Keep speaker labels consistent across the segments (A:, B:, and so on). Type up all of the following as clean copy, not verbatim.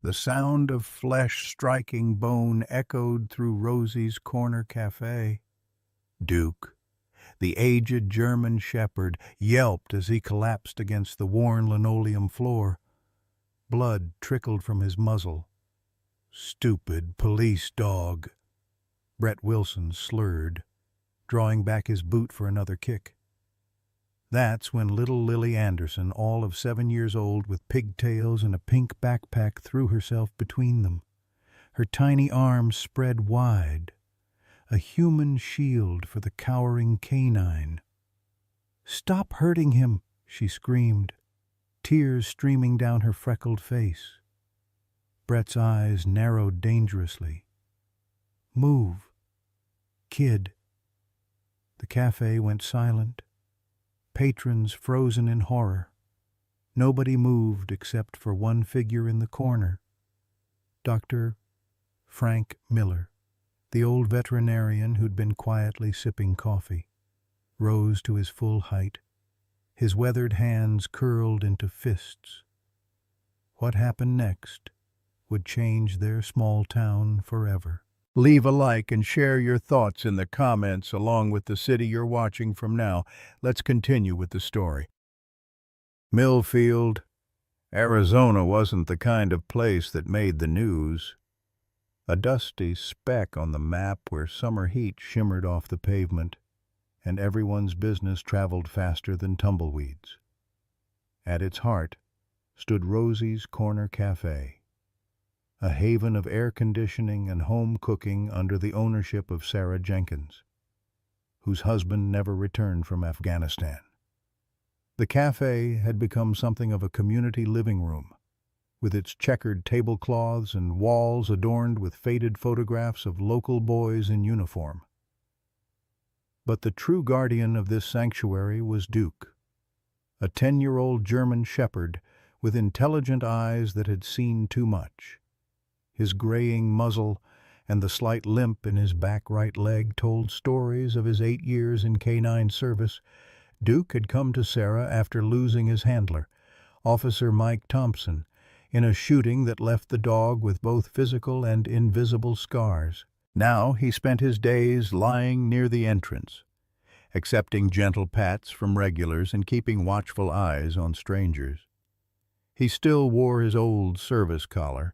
A: The sound of flesh striking bone echoed through Rosie's corner cafe. Duke, the aged German shepherd, yelped as he collapsed against the worn linoleum floor. Blood trickled from his muzzle. "Stupid police dog," Brett Wilson slurred, drawing back his boot for another kick. That's when little Lily Anderson, all of 7 years old with pigtails and a pink backpack, threw herself between them, her tiny arms spread wide, a human shield for the cowering K-9. "Stop hurting him," she screamed, tears streaming down her freckled face. Brett's eyes narrowed dangerously. "Move, kid." The cafe went silent. Patrons frozen in horror. Nobody moved except for one figure in the corner. Dr. Frank Miller, the old veterinarian who'd been quietly sipping coffee, rose to his full height, his weathered hands curled into fists. What happened next would change their small town forever. Leave a like and share your thoughts in the comments along with the city you're watching from now. Let's continue with the story. Millfield, Arizona wasn't the kind of place that made the news. A dusty speck on the map where summer heat shimmered off the pavement, and everyone's business traveled faster than tumbleweeds. At its heart stood Rosie's Corner Cafe, a haven of air conditioning and home cooking under the ownership of Sarah Jenkins, whose husband never returned from Afghanistan. The cafe had become something of a community living room, with its checkered tablecloths and walls adorned with faded photographs of local boys in uniform. But the true guardian of this sanctuary was Duke, a 10-year-old German shepherd with intelligent eyes that had seen too much. His graying muzzle and the slight limp in his back right leg told stories of his 8 years in K-9 service. Duke had come to Sarah after losing his handler, Officer Mike Thompson, in a shooting that left the dog with both physical and invisible scars. Now he spent his days lying near the entrance, accepting gentle pats from regulars and keeping watchful eyes on strangers. He still wore his old service collar,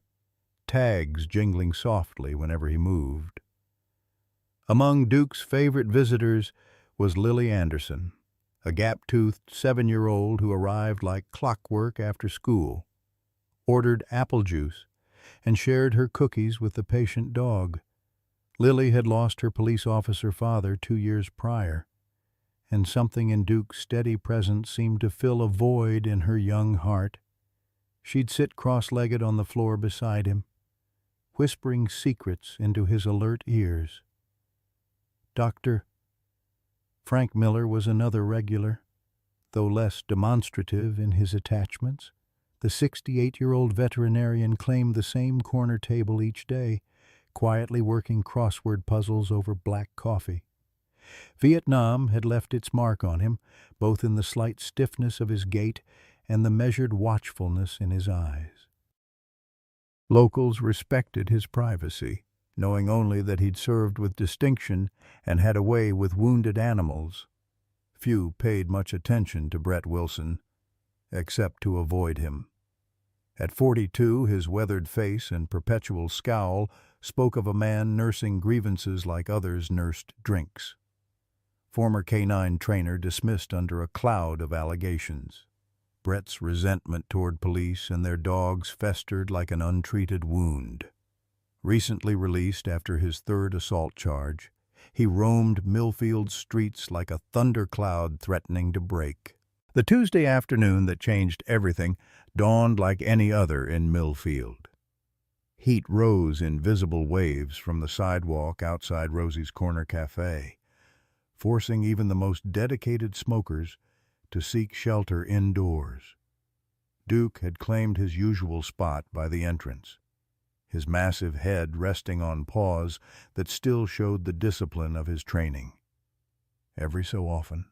A: tags jingling softly whenever he moved. Among Duke's favorite visitors was Lily Anderson, a gap-toothed 7-year-old who arrived like clockwork after school, ordered apple juice, and shared her cookies with the patient dog. Lily had lost her police officer father 2 years prior, and something in Duke's steady presence seemed to fill a void in her young heart. She'd sit cross-legged on the floor beside him, whispering secrets into his alert ears. Dr. Frank Miller was another regular, though less demonstrative in his attachments. The 68-year-old veterinarian claimed the same corner table each day, quietly working crossword puzzles over black coffee. Vietnam had left its mark on him, both in the slight stiffness of his gait and the measured watchfulness in his eyes. Locals respected his privacy, knowing only that he'd served with distinction and had a way with wounded animals. Few paid much attention to Brett Wilson, except to avoid him. At 42, his weathered face and perpetual scowl spoke of a man nursing grievances like others nursed drinks. Former K-9 trainer dismissed under a cloud of allegations. Brett's resentment toward police and their dogs festered like an untreated wound. Recently released after his 3rd assault charge, he roamed Millfield's streets like a thundercloud threatening to break. The Tuesday afternoon that changed everything dawned like any other in Millfield. Heat rose in visible waves from the sidewalk outside Rosie's Corner Cafe, forcing even the most dedicated smokers to seek shelter indoors. Duke had claimed his usual spot by the entrance, his massive head resting on paws that still showed the discipline of his training. Every so often,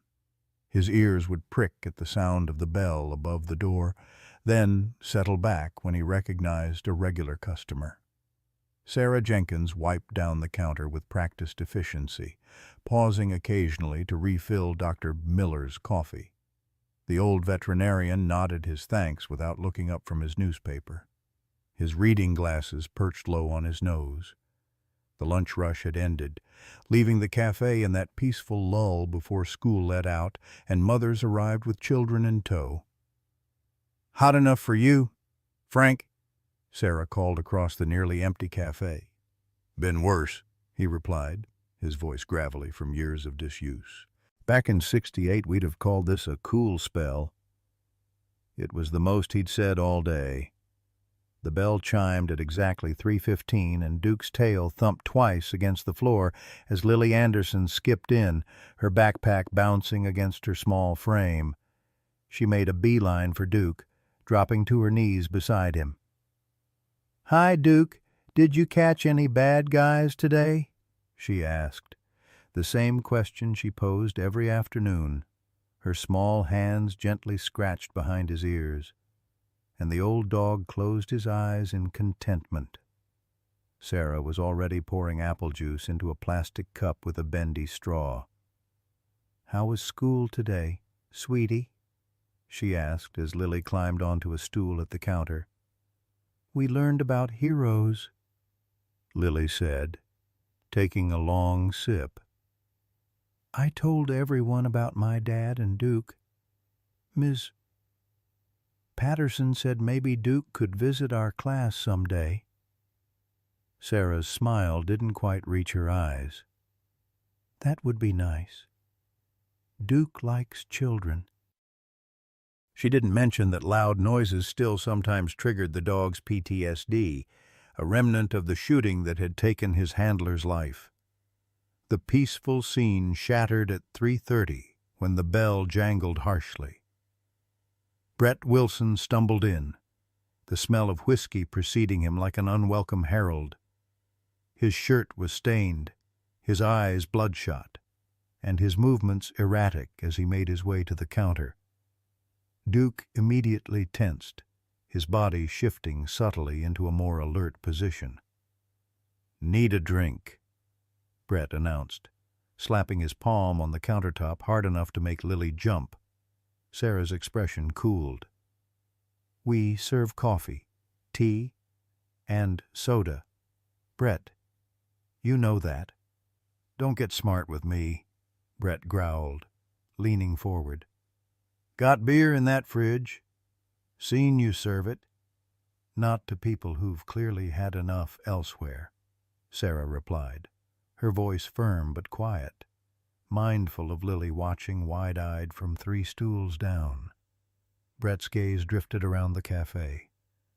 A: his ears would prick at the sound of the bell above the door, then settled back when he recognized a regular customer. Sarah Jenkins wiped down the counter with practiced efficiency, pausing occasionally to refill Dr. Miller's coffee. The old veterinarian nodded his thanks without looking up from his newspaper. His reading glasses perched low on his nose. The lunch rush had ended, leaving the cafe in that peaceful lull before school let out and mothers arrived with children in tow. "Hot enough for you, Frank?" Sarah called across the nearly empty cafe. "Been worse," he replied, his voice gravelly from years of disuse. Back in '68, we'd have called this a cool spell. It was the most he'd said all day. The bell chimed at exactly 3:15, and Duke's tail thumped twice against the floor as Lily Anderson skipped in, her backpack bouncing against her small frame. She made a beeline for Duke, dropping to her knees beside him. "Hi, Duke. Did you catch any bad guys today?" she asked. The same question she posed every afternoon. Her small hands gently scratched behind his ears, and the old dog closed his eyes in contentment. Sarah was already pouring apple juice into a plastic cup with a bendy straw. "How was school today, sweetie?" she asked as Lily climbed onto a stool at the counter. "We learned about heroes," Lily said, taking a long sip. "I told everyone about my dad and Duke. Ms. Patterson said maybe Duke could visit our class someday." Sarah's smile didn't quite reach her eyes. "That would be nice. Duke likes children." She didn't mention that loud noises still sometimes triggered the dog's PTSD, a remnant of the shooting that had taken his handler's life. The peaceful scene shattered at 3:30 when the bell jangled harshly. Brett Wilson stumbled in, the smell of whiskey preceding him like an unwelcome herald. His shirt was stained, his eyes bloodshot, and his movements erratic as he made his way to the counter. Duke immediately tensed, his body shifting subtly into a more alert position. "Need a drink," Brett announced, slapping his palm on the countertop hard enough to make Lily jump. Sarah's expression cooled. "We serve coffee, tea, and soda. Brett, you know that." "Don't get smart with me," Brett growled, leaning forward. "Got beer in that fridge. Seen you serve it." "Not to people who've clearly had enough elsewhere," Sarah replied, her voice firm but quiet, mindful of Lily watching wide-eyed from 3 stools down. Brett's gaze drifted around the cafe,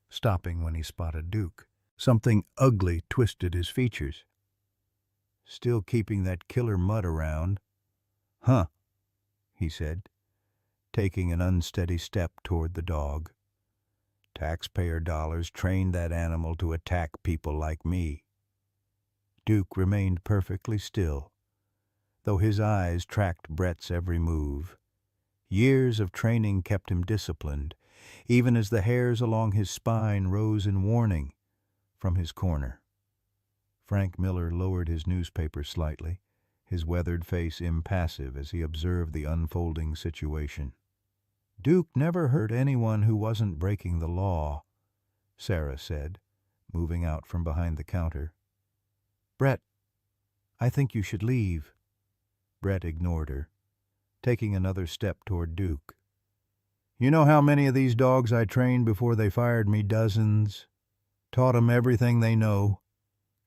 A: stopping when he spotted Duke. Something ugly twisted his features. "Still keeping that killer mutt around." "Huh," he said, taking an unsteady step toward the dog. "Taxpayer dollars trained that animal to attack people like me." Duke remained perfectly still, though his eyes tracked Brett's every move. Years of training kept him disciplined, even as the hairs along his spine rose in warning from his corner. Frank Miller lowered his newspaper slightly, his weathered face impassive as he observed the unfolding situation. "Duke never hurt anyone who wasn't breaking the law," Sarah said, moving out from behind the counter. "Brett, I think you should leave." Brett ignored her, taking another step toward Duke. "You know how many of these dogs I trained before they fired me? Dozens. Taught 'em everything they know."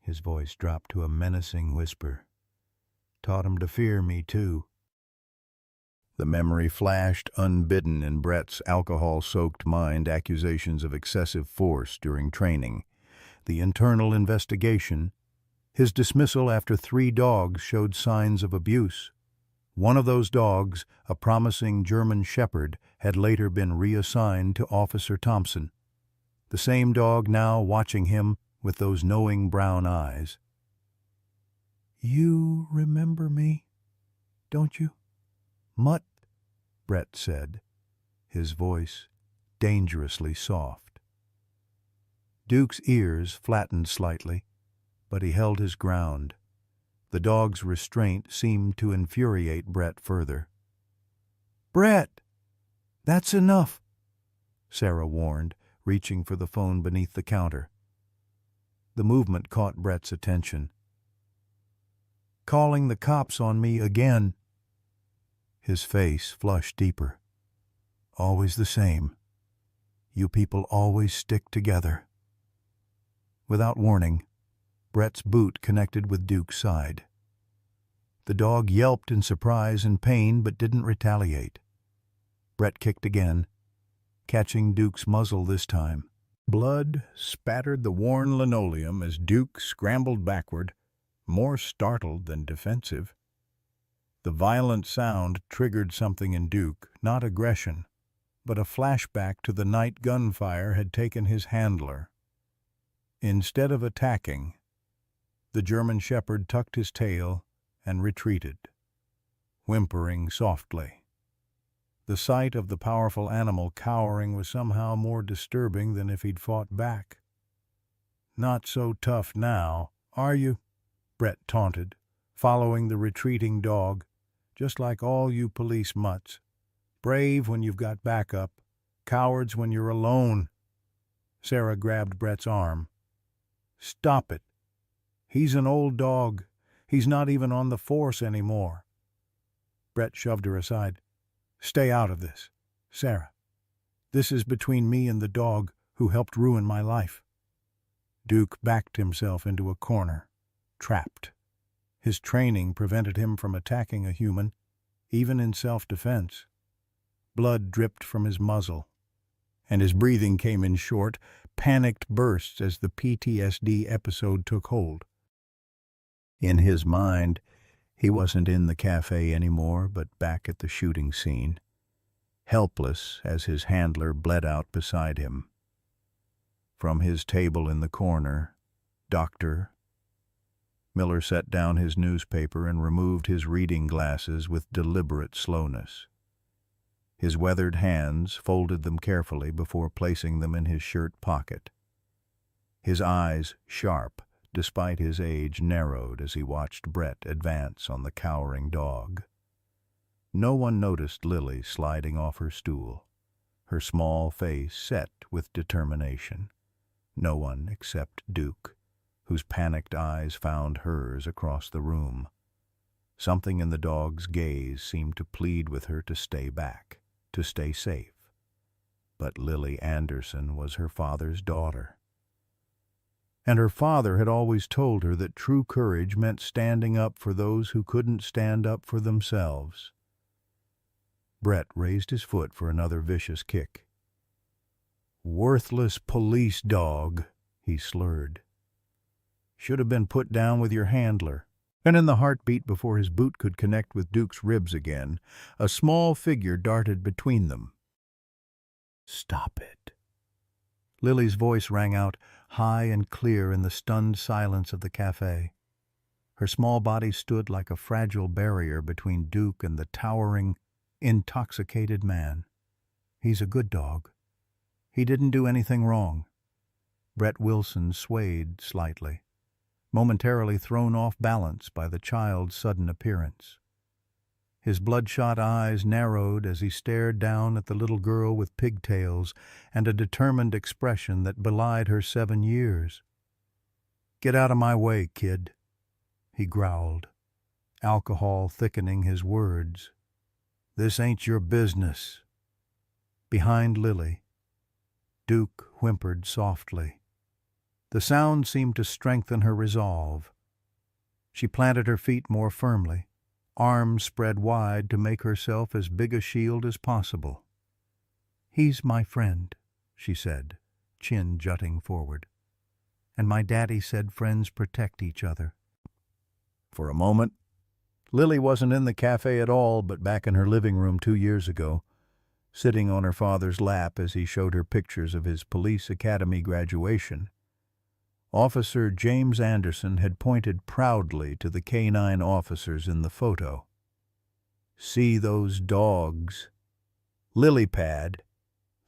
A: His voice dropped to a menacing whisper. "Taught 'em to fear me, too." The memory flashed unbidden in Brett's alcohol-soaked mind, accusations of excessive force during training, the internal investigation. His dismissal after 3 dogs showed signs of abuse. One of those dogs, a promising German shepherd, had later been reassigned to Officer Thompson. The same dog now watching him with those knowing brown eyes. "You remember me, don't you, Mutt?" Brett said, his voice dangerously soft. Duke's ears flattened slightly, but he held his ground. The dog's restraint seemed to infuriate Brett further. "Brett, that's enough," Sarah warned, reaching for the phone beneath the counter. The movement caught Brett's attention. "Calling the cops on me again." His face flushed deeper. "Always the same. You people always stick together." Without warning, Brett's boot connected with Duke's side. The dog yelped in surprise and pain but didn't retaliate. Brett kicked again, catching Duke's muzzle this time. Blood spattered the worn linoleum as Duke scrambled backward, more startled than defensive. The violent sound triggered something in Duke, not aggression, but a flashback to the night gunfire had taken his handler. Instead of attacking, the German shepherd tucked his tail and retreated, whimpering softly. The sight of the powerful animal cowering was somehow more disturbing than if he'd fought back. "Not so tough now, are you?" Brett taunted, following the retreating dog, "just like all you police mutts. Brave when you've got backup, cowards when you're alone." Sarah grabbed Brett's arm. "Stop it. He's an old dog. He's not even on the force anymore." Brett shoved her aside. "Stay out of this, Sarah. This is between me and the dog who helped ruin my life." Duke backed himself into a corner, trapped. His training prevented him from attacking a human, even in self-defense. Blood dripped from his muzzle, and his breathing came in short, panicked bursts as the PTSD episode took hold. In his mind, he wasn't in the cafe anymore, but back at the shooting scene, helpless as his handler bled out beside him. From his table in the corner, "Doctor." Miller set down his newspaper and removed his reading glasses with deliberate slowness. His weathered hands folded them carefully before placing them in his shirt pocket. His eyes, sharp, despite his age, narrowed as he watched Brett advance on the cowering dog. No one noticed Lily sliding off her stool, her small face set with determination. No one except Duke, whose panicked eyes found hers across the room. Something in the dog's gaze seemed to plead with her to stay back, to stay safe. But Lily Anderson was her father's daughter. And her father had always told her that true courage meant standing up for those who couldn't stand up for themselves. Brett raised his foot for another vicious kick. "Worthless police dog," he slurred. "Should have been put down with your handler." And in the heartbeat before his boot could connect with Duke's ribs again, a small figure darted between them. "Stop it." Lily's voice rang out, high and clear in the stunned silence of the cafe. Her small body stood like a fragile barrier between Duke and the towering, intoxicated man. "He's a good dog. He didn't do anything wrong." Brett Wilson swayed slightly, momentarily thrown off balance by the child's sudden appearance. His bloodshot eyes narrowed as he stared down at the little girl with pigtails and a determined expression that belied her 7 years. "Get out of my way, kid," he growled, alcohol thickening his words. "This ain't your business." Behind Lily, Duke whimpered softly. The sound seemed to strengthen her resolve. She planted her feet more firmly, arms spread wide to make herself as big a shield as possible. "He's my friend," she said, chin jutting forward. "And my daddy said friends protect each other." For a moment, Lily wasn't in the cafe at all, but back in her living room 2 years ago, sitting on her father's lap as he showed her pictures of his police academy graduation. Officer James Anderson had pointed proudly to the K-9 officers in the photo. "See those dogs? Lily pad,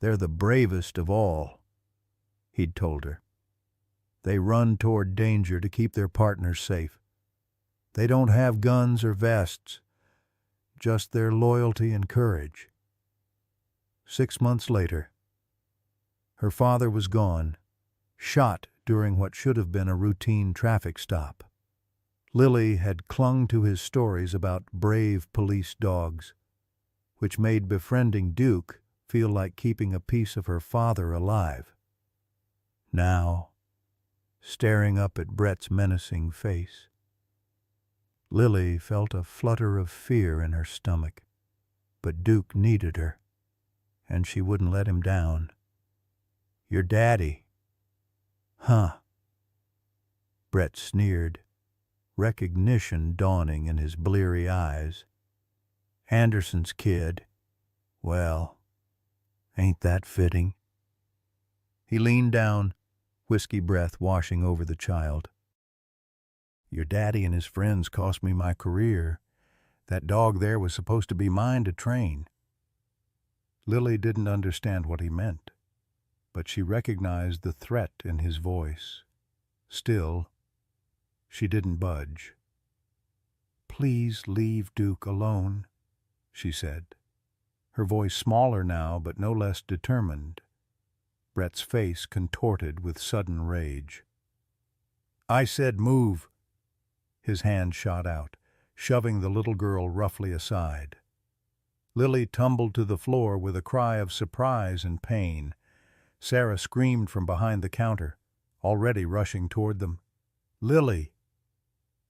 A: They're the bravest of all, he'd told her. They run toward danger to keep their partners safe. They don't have guns or vests, just their loyalty and courage. 6 months later, her father was gone, shot during what should have been a routine traffic stop. Lily had clung to his stories about brave police dogs, which made befriending Duke feel like keeping a piece of her father alive. Now, staring up at Brett's menacing face, Lily felt a flutter of fear in her stomach, but Duke needed her, and she wouldn't let him down. "Your daddy." "Huh." Brett sneered, recognition dawning in his bleary eyes. "Anderson's kid. Well, ain't that fitting?" He leaned down, whiskey breath washing over the child. "Your daddy and his friends cost me my career. That dog there was supposed to be mine to train." Lily didn't understand what he meant, but she recognized the threat in his voice. Still, she didn't budge. "Please leave Duke alone," she said, her voice smaller now but no less determined. Brett's face contorted with sudden rage. "I said move." His hand shot out, shoving the little girl roughly aside. Lily tumbled to the floor with a cry of surprise and pain. Sarah screamed from behind the counter, already rushing toward them. "Lily!"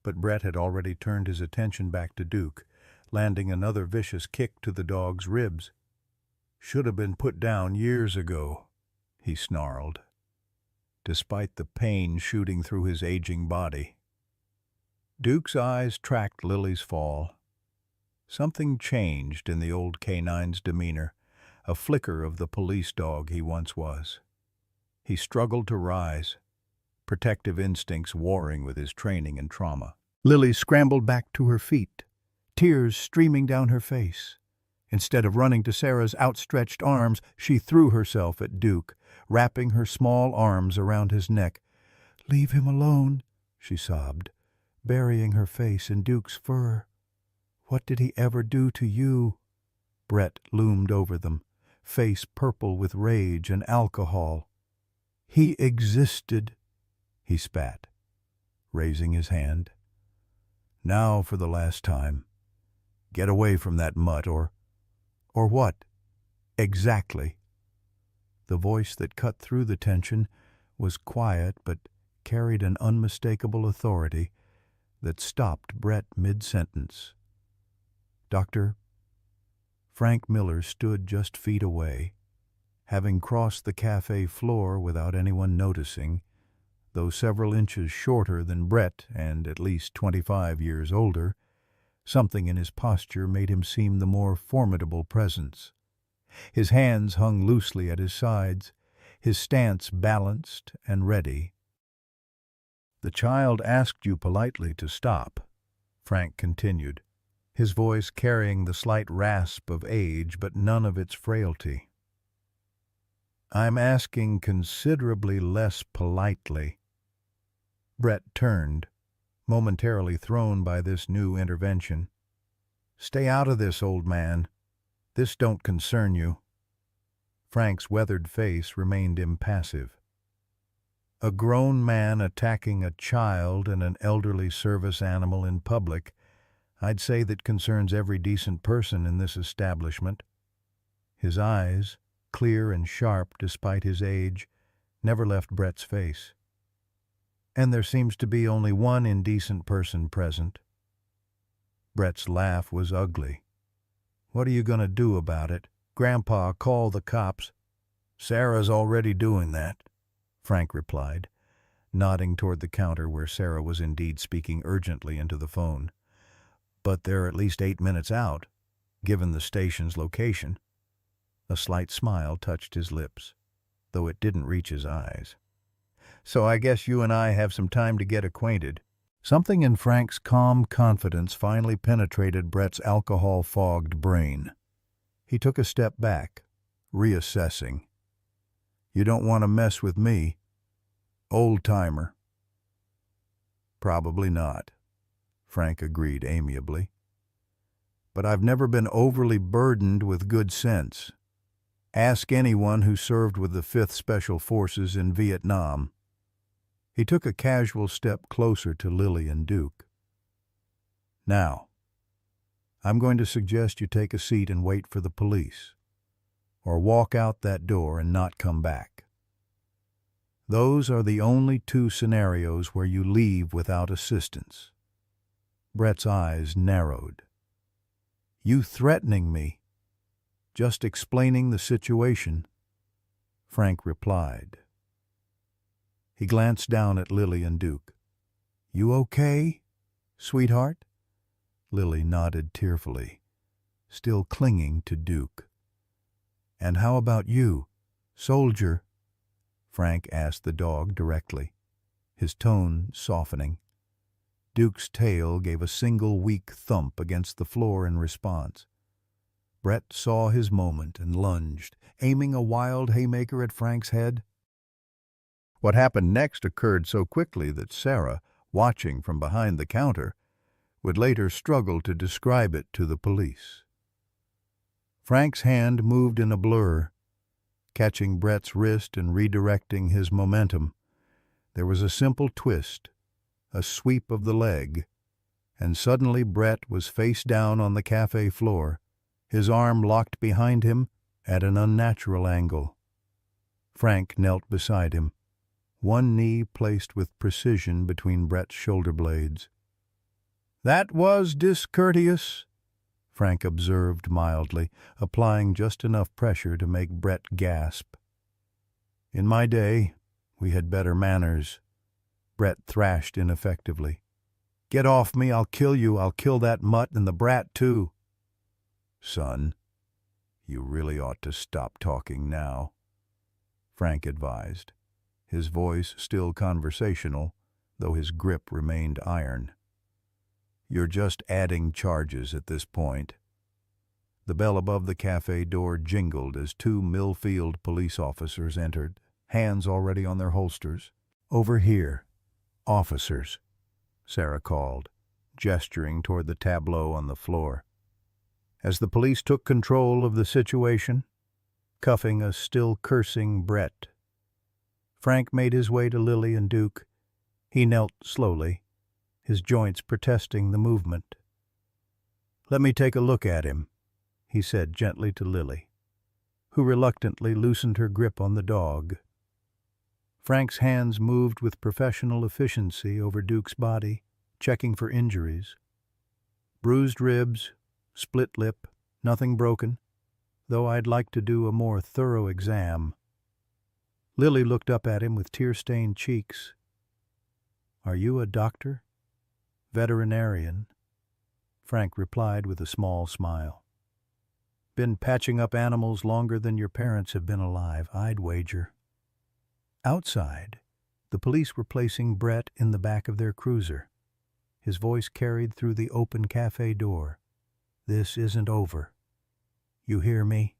A: But Brett had already turned his attention back to Duke, landing another vicious kick to the dog's ribs. "Should have been put down years ago," he snarled, despite the pain shooting through his aging body. Duke's eyes tracked Lily's fall. Something changed in the old K-9's demeanor, a flicker of the police dog he once was. He struggled to rise, protective instincts warring with his training and trauma. Lily scrambled back to her feet, tears streaming down her face. Instead of running to Sarah's outstretched arms, she threw herself at Duke, wrapping her small arms around his neck. "Leave him alone," she sobbed, burying her face in Duke's fur. "What did he ever do to you?" Brett loomed over them, face purple with rage and alcohol. "He existed," he spat, raising his hand. "Now for the last time. Get away from that mutt, or what? Exactly." The voice that cut through the tension was quiet but carried an unmistakable authority that stopped Brett mid-sentence. "Doctor?" Frank Miller stood just feet away, having crossed the cafe floor without anyone noticing, though several inches shorter than Brett and at least 25 years older. Something in his posture made him seem the more formidable presence. His hands hung loosely at his sides, his stance balanced and ready. "The child asked you politely to stop," Frank continued, his voice carrying the slight rasp of age but none of its frailty. "I'm asking considerably less politely." Brett turned, momentarily thrown by this new intervention. "Stay out of this, old man. This don't concern you." Frank's weathered face remained impassive. A grown man attacking a child and an elderly service animal in public, I'd say that concerns every decent person in this establishment. His eyes, clear and sharp despite his age, never left Brett's face. "And there seems to be only one indecent person present." Brett's laugh was ugly. "What are you going to do about it? Grandpa, call the cops." "Sarah's already doing that," Frank replied, nodding toward the counter where Sarah was indeed speaking urgently into the phone. "But they're at least 8 minutes out, given the station's location." A slight smile touched his lips, though it didn't reach his eyes. "So I guess you and I have some time to get acquainted." Something in Frank's calm confidence finally penetrated Brett's alcohol-fogged brain. He took a step back, reassessing. You don't want to mess with me. Old-timer." "Probably not," Frank agreed amiably. "But I've never been overly burdened with good sense. Ask anyone who served with the 5th Special Forces in Vietnam." He took a casual step closer to Lily and Duke. "Now, I'm going to suggest you take a seat and wait for the police, or walk out that door and not come back. Those are the only 2 scenarios where you leave without assistance." Brett's eyes narrowed. "You threatening me?" "Just explaining the situation," Frank replied. He glanced down at Lily and Duke. "You okay, sweetheart?" Lily nodded tearfully, still clinging to Duke. "And how about you, soldier?" Frank asked the dog directly, his tone softening. Duke's tail gave a single weak thump against the floor in response. Brett saw his moment and lunged, aiming a wild haymaker at Frank's head. What happened next occurred so quickly that Sarah, watching from behind the counter, would later struggle to describe it to the police. Frank's hand moved in a blur, catching Brett's wrist and redirecting his momentum. There was a simple twist, a sweep of the leg, and suddenly Brett was face down on the cafe floor, his arm locked behind him at an unnatural angle. Frank knelt beside him, one knee placed with precision between Brett's shoulder blades. "That was discourteous," Frank observed mildly, applying just enough pressure to make Brett gasp. "In my day, we had better manners," Brett thrashed ineffectively. "Get off me, I'll kill you, I'll kill that mutt and the brat too." "Son, you really ought to stop talking now," Frank advised, his voice still conversational, though his grip remained iron. "You're just adding charges at this point." The bell above the cafe door jingled as 2 Millfield police officers entered, hands already on their holsters. "Over here, officers," Sarah called, gesturing toward the tableau on the floor. As the police took control of the situation, cuffing a still cursing Brett, Frank made his way to Lily and Duke. He knelt slowly, his joints protesting the movement. "Let me take a look at him," he said gently to Lily, who reluctantly loosened her grip on the dog. Frank's hands moved with professional efficiency over Duke's body, checking for injuries. Bruised ribs, split lip, nothing broken, though I'd like to do a more thorough exam. Lily looked up at him with tear-stained cheeks. "Are you a doctor?" "Veterinarian," Frank replied with a small smile. "Been patching up animals longer than your parents have been alive, I'd wager." Outside, the police were placing Brett in the back of their cruiser. His voice carried through the open cafe door. "This isn't over. You hear me?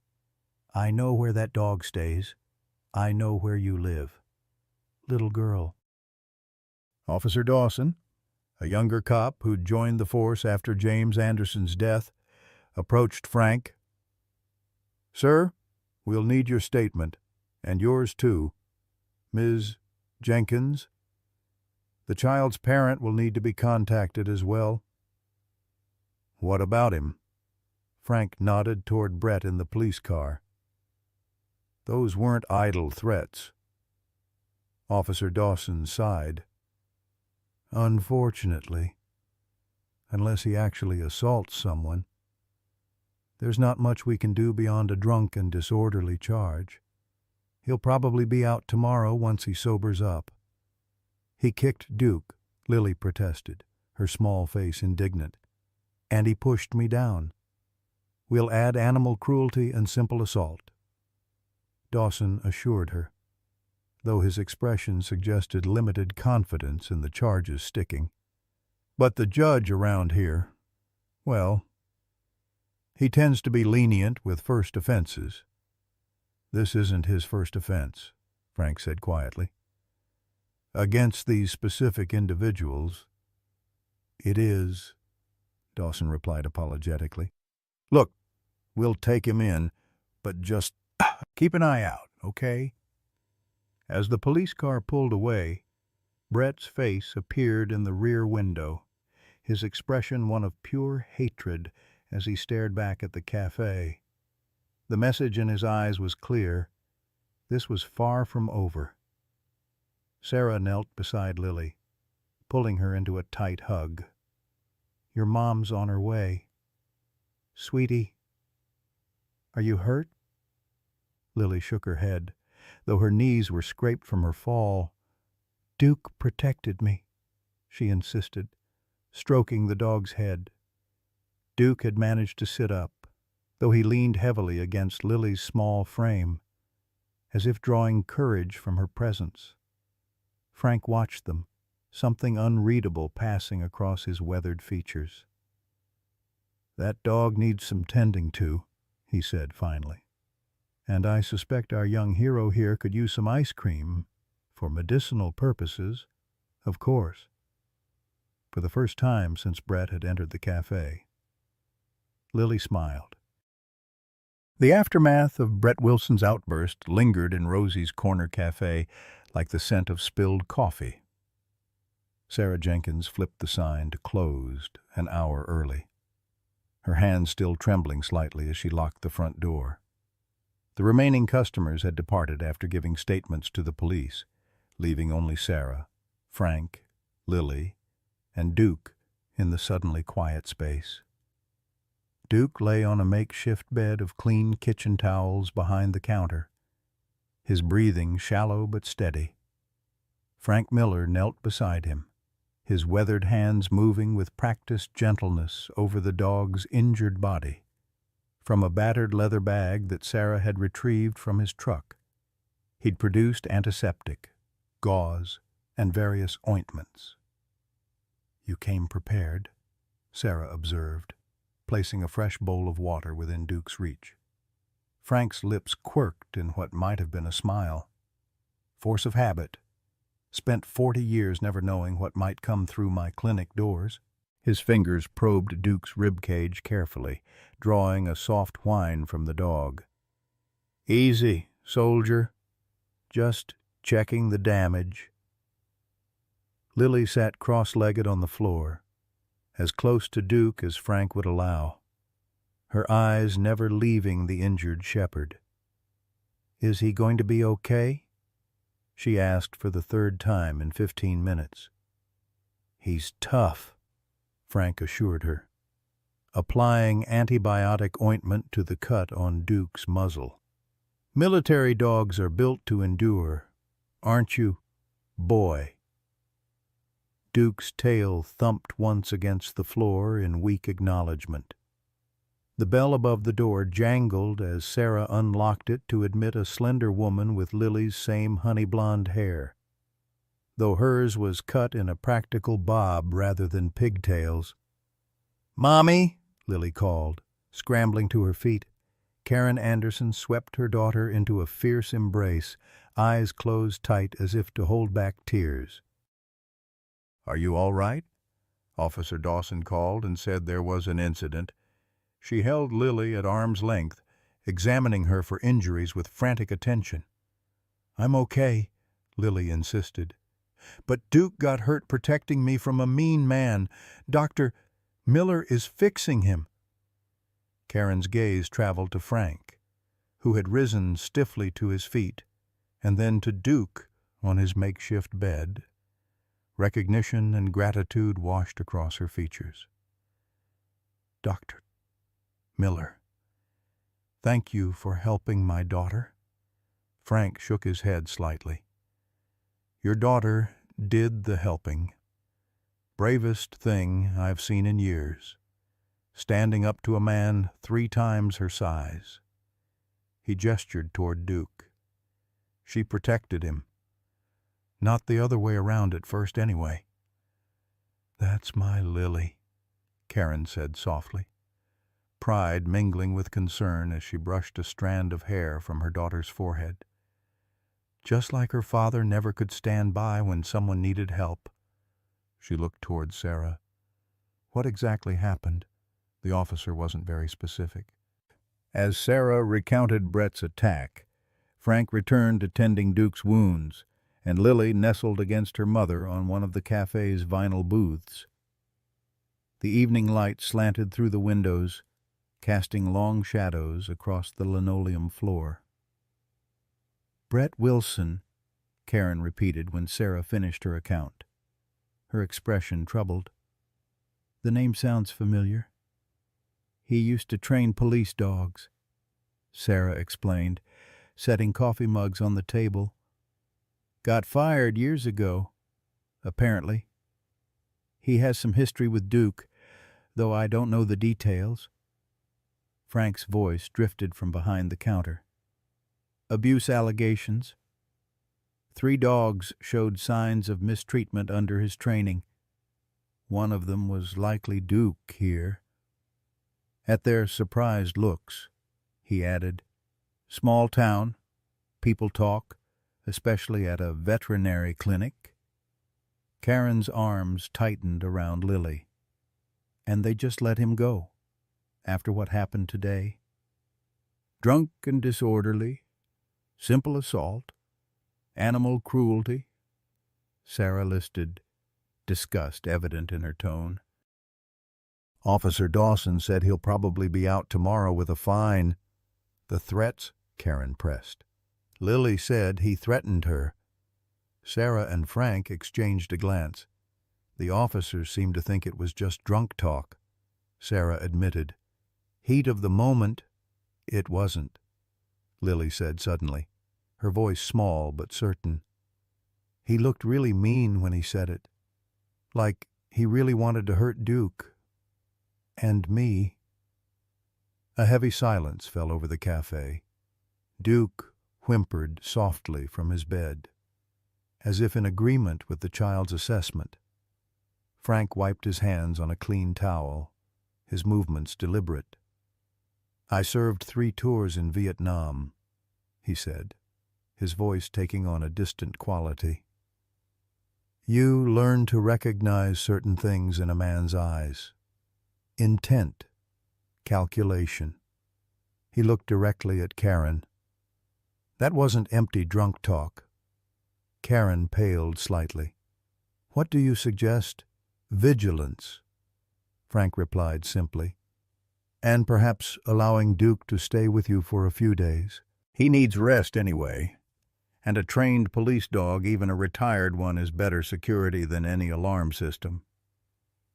A: I know where that dog stays. I know where you live. Little girl." Officer Dawson, a younger cop who'd joined the force after James Anderson's death, approached Frank. "Sir, we'll need your statement, and yours too. Ms. Jenkins, the child's parent will need to be contacted as well." "What about him?" Frank nodded toward Brett in the police car. "Those weren't idle threats." Officer Dawson sighed. "Unfortunately, unless he actually assaults someone. There's not much we can do beyond a drunk and disorderly charge. He'll probably be out tomorrow once he sobers up." "He kicked Duke," Lily protested, her small face indignant. "And he pushed me down. We'll add animal cruelty and simple assault," Dawson assured her, though his expression suggested limited confidence in the charges sticking. "But the judge around here, well, he tends to be lenient with first offenses. This isn't his first offense." Frank said quietly. Against these specific individuals, it is, Dawson replied apologetically. Look, we'll take him in, but just keep an eye out, okay? As the police car pulled away, Brett's face appeared in the rear window, his expression one of pure hatred as he stared back at the cafe. The message in his eyes was clear. This was far from over. Sarah knelt beside Lily, pulling her into a tight hug. Your mom's on her way. Sweetie, are you hurt? Lily shook her head, though her knees were scraped from her fall. Duke protected me, she insisted, stroking the dog's head. Duke had managed to sit up, though he leaned heavily against Lily's small frame, as if drawing courage from her presence. Frank watched them, something unreadable passing across his weathered features. That dog needs some tending to, he said finally. And I suspect our young hero here could use some ice cream, for medicinal purposes, of course. For the first time since Brett had entered the cafe. Lily smiled. The aftermath of Brett Wilson's outburst lingered in Rosie's corner cafe like the scent of spilled coffee. Sarah Jenkins flipped the sign to closed an hour early, her hand still trembling slightly as she locked the front door. The remaining customers had departed after giving statements to the police, leaving only Sarah, Frank, Lily, and Duke in the suddenly quiet space. Duke lay on a makeshift bed of clean kitchen towels behind the counter, his breathing shallow but steady. Frank Miller knelt beside him, his weathered hands moving with practiced gentleness over the dog's injured body. From a battered leather bag that Sarah had retrieved from his truck, he'd produced antiseptic, gauze, and various ointments. You came prepared, Sarah observed, placing a fresh bowl of water within Duke's reach. Frank's lips quirked in what might have been a smile. Force of habit. Spent 40 years never knowing what might come through my clinic doors. His fingers probed Duke's ribcage carefully, drawing a soft whine from the dog. Easy, soldier. Just checking the damage. Lily sat cross-legged on the floor, as close to Duke as Frank would allow, her eyes never leaving the injured shepherd. Is he going to be okay? She asked for the third time in 15 minutes. He's tough, Frank assured her, applying antibiotic ointment to the cut on Duke's muzzle. Military dogs are built to endure, aren't you, boy? Duke's tail thumped once against the floor in weak acknowledgment. The bell above the door jangled as Sarah unlocked it to admit a slender woman with Lily's same honey-blonde hair, though hers was cut in a practical bob rather than pigtails. "Mommy," Lily called, scrambling to her feet. Karen Anderson swept her daughter into a fierce embrace, eyes closed tight as if to hold back tears. "Are you all right?" Officer Dawson called and said there was an incident. She held Lily at arm's length, examining her for injuries with frantic attention. "I'm okay," Lily insisted. "But Duke got hurt protecting me from a mean man. Dr. Miller is fixing him." Karen's gaze traveled to Frank, who had risen stiffly to his feet, and then to Duke on his makeshift bed. Recognition and gratitude washed across her features. "Dr. Miller, thank you for helping my daughter." Frank shook his head slightly. "Your daughter did the helping. Bravest thing I've seen in years. Standing up to a man 3 times her size." He gestured toward Duke. "She protected him. Not the other way around at first anyway." "That's my Lily," Karen said softly, pride mingling with concern as she brushed a strand of hair from her daughter's forehead. just like her father never could stand by when someone needed help. She looked toward Sarah. What exactly happened? The officer wasn't very specific. As Sarah recounted Brett's attack, Frank returned to tending Duke's wounds, and Lily nestled against her mother on one of the cafe's vinyl booths. The evening light slanted through the windows, casting long shadows across the linoleum floor. "Brett Wilson," Karen repeated when Sarah finished her account, her expression troubled. "The name sounds familiar. He used to train police dogs," Sarah explained, setting coffee mugs on the table. "Got fired years ago, apparently. He has some history with Duke, though I don't know the details." Frank's voice drifted from behind the counter. "Abuse allegations. 3 dogs showed signs of mistreatment under his training. One of them was likely Duke here." At their surprised looks, he added, "Small town, people talk, especially at a veterinary clinic." Karen's arms tightened around Lily. "And they just let him go, after what happened today? Drunk and disorderly, simple assault, animal cruelty." Sarah listed, disgust evident in her tone. "Officer Dawson said he'll probably be out tomorrow with a fine." "The threats?" Karen pressed. "Lily said he threatened her." Sarah and Frank exchanged a glance. The officers seemed to think it was just drunk talk. Sarah admitted. "Heat of the moment, it wasn't," Lily said suddenly, her voice small but certain. "He looked really mean when he said it. Like he really wanted to hurt Duke. And me." A heavy silence fell over the cafe. Duke whimpered softly from his bed, as if in agreement with the child's assessment. Frank wiped his hands on a clean towel, his movements deliberate. "I served 3 tours in Vietnam," he said, his voice taking on a distant quality. "You learn to recognize certain things in a man's eyes. Intent, calculation." He looked directly at Karen. "That wasn't empty drunk talk." Karen paled slightly. "What do you suggest?" "Vigilance," Frank replied simply. "And perhaps allowing Duke to stay with you for a few days. He needs rest anyway. And a trained police dog, even a retired one, is better security than any alarm system.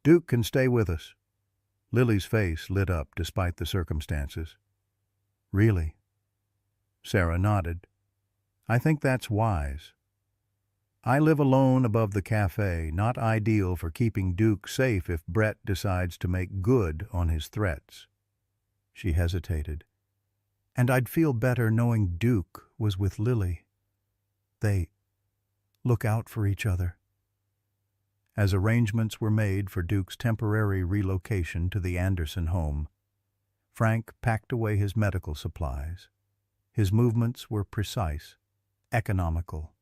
A: Duke can stay with us." Lily's face lit up despite the circumstances. "Really?" Sarah nodded. "I think that's wise. I live alone above the cafe, not ideal for keeping Duke safe if Brett decides to make good on his threats." She hesitated. "And I'd feel better knowing Duke was with Lily. They look out for each other." As arrangements were made for Duke's temporary relocation to the Anderson home, Frank packed away his medical supplies. His movements were precise, economical,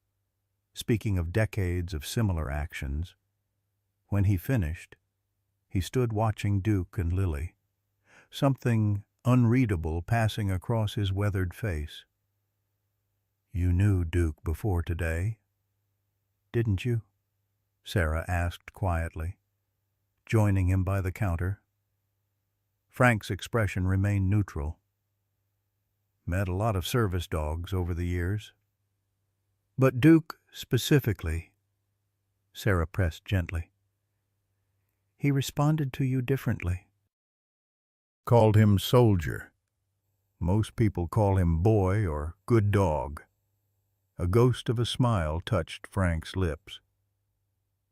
A: speaking of decades of similar actions. When he finished, he stood watching Duke and Lily, something unreadable passing across his weathered face. "You knew Duke before today, didn't you?" Sarah asked quietly, joining him by the counter. Frank's expression remained neutral. "Met a lot of service dogs over the years." "But Duke specifically," Sarah pressed gently. "He responded to you differently." "Called him soldier. Most people call him boy or good dog." A ghost of a smile touched Frank's lips.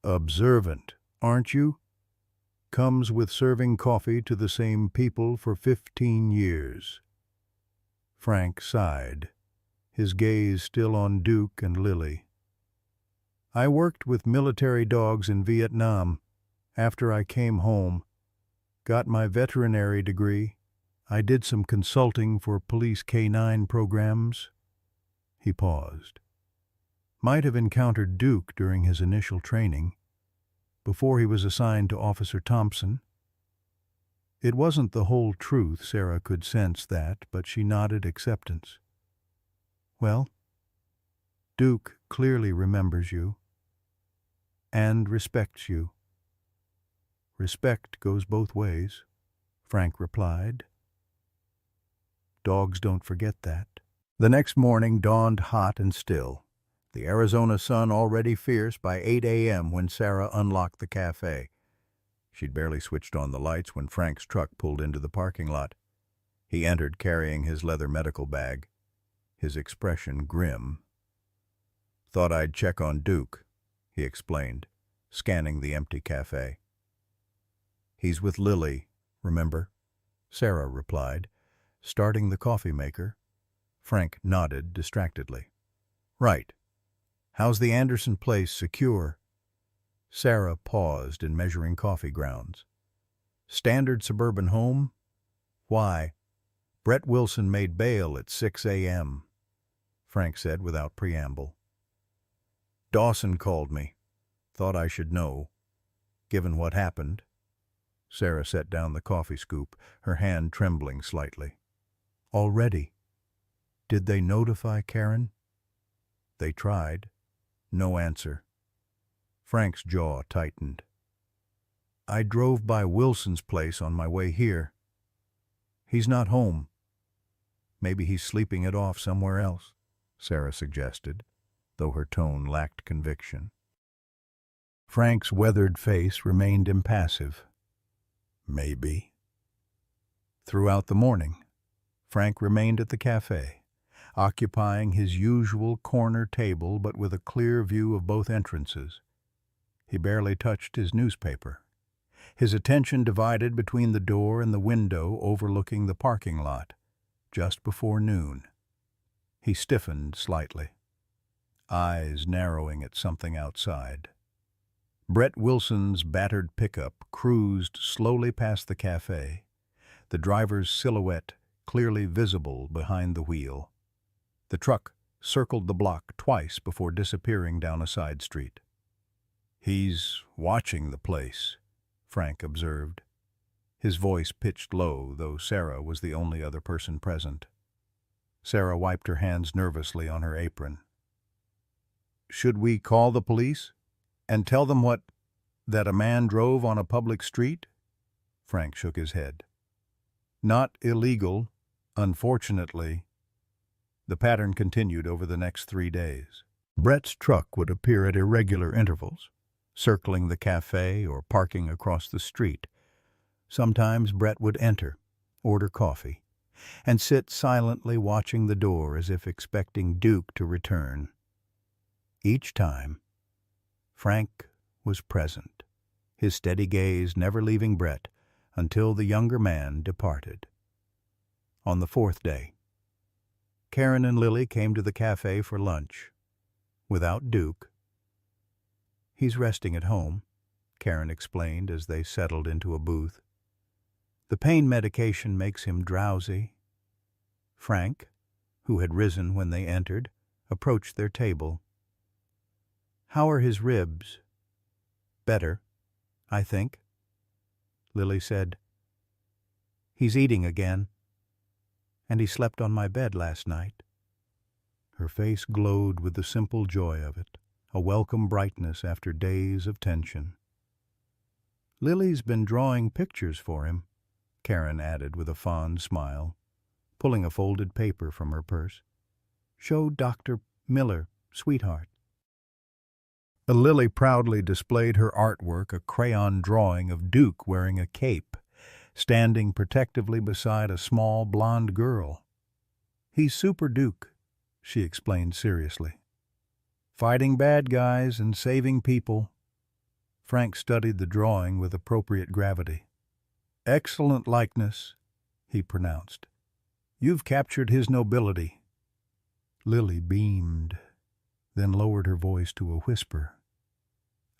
A: "Observant, aren't you? Comes with serving coffee to the same people for 15 years. Frank sighed, his gaze still on Duke and Lily. "I worked with military dogs in Vietnam. After I came home, got my veterinary degree. I did some consulting for police K-9 programs." He paused. might have encountered Duke during his initial training, before he was assigned to Officer Thompson. It wasn't the whole truth, Sarah could sense that, but she nodded acceptance. Well, Duke clearly remembers you and respects you. Respect goes both ways, Frank replied. Dogs don't forget that. The next morning dawned hot and still, the Arizona sun already fierce by 8 a.m. when Sarah unlocked the cafe. She'd barely switched on the lights when Frank's truck pulled into the parking lot. He entered carrying his leather medical bag, his expression grim. "Thought I'd check on Duke," he explained, scanning the empty cafe. "He's with Lily, remember?" Sarah replied, starting the coffee maker. Frank nodded distractedly. "Right. How's the Anderson place secure?" Sarah paused in measuring coffee grounds. "Standard suburban home? Why? Brett Wilson made bail at 6 a.m., Frank said without preamble. "Dawson called me. Thought I should know, given what happened." Sarah set down the coffee scoop, her hand trembling slightly. "Already? Did they notify Karen?" "They tried. No answer." Frank's jaw tightened. "I drove by Wilson's place on my way here. He's not home. Maybe he's sleeping it off somewhere else," Sarah suggested, though her tone lacked conviction. Frank's weathered face remained impassive. Maybe. Throughout the morning, Frank remained at the cafe, occupying his usual corner table but with a clear view of both entrances. He barely touched his newspaper, his attention divided between the door and the window overlooking the parking lot, just before noon. He stiffened slightly, eyes narrowing at something outside. Brett Wilson's battered pickup cruised slowly past the cafe, the driver's silhouette clearly visible behind the wheel. The truck circled the block twice before disappearing down a side street. "He's watching the place," Frank observed, his voice pitched low, though Sarah was the only other person present. Sarah wiped her hands nervously on her apron. "Should we call the police and tell them that a man drove on a public street?" Frank shook his head. "Not illegal, unfortunately." The pattern continued over the next 3 days. Brett's truck would appear at irregular intervals, circling the cafe or parking across the street. Sometimes Brett would enter, order coffee, and sit silently watching the door as if expecting Duke to return. Each time, Frank was present, his steady gaze never leaving Brett until the younger man departed. On the 4th day, Karen and Lily came to the cafe for lunch, without Duke. "He's resting at home," Karen explained as they settled into a booth. "The pain medication makes him drowsy." Frank, who had risen when they entered, approached their table. "How are his ribs?" "Better, I think," Lily said. "He's eating again, and he slept on my bed last night." Her face glowed with the simple joy of it, a welcome brightness after days of tension. "Lily's been drawing pictures for him," Karen added with a fond smile, pulling a folded paper from her purse. "Show Dr. Miller, sweetheart." Lily proudly displayed her artwork, a crayon drawing of Duke wearing a cape, standing protectively beside a small blonde girl. "He's Super Duke," she explained seriously. "Fighting bad guys and saving people." Frank studied the drawing with appropriate gravity. "Excellent likeness," he pronounced. "You've captured his nobility." Lily beamed, then lowered her voice to a whisper.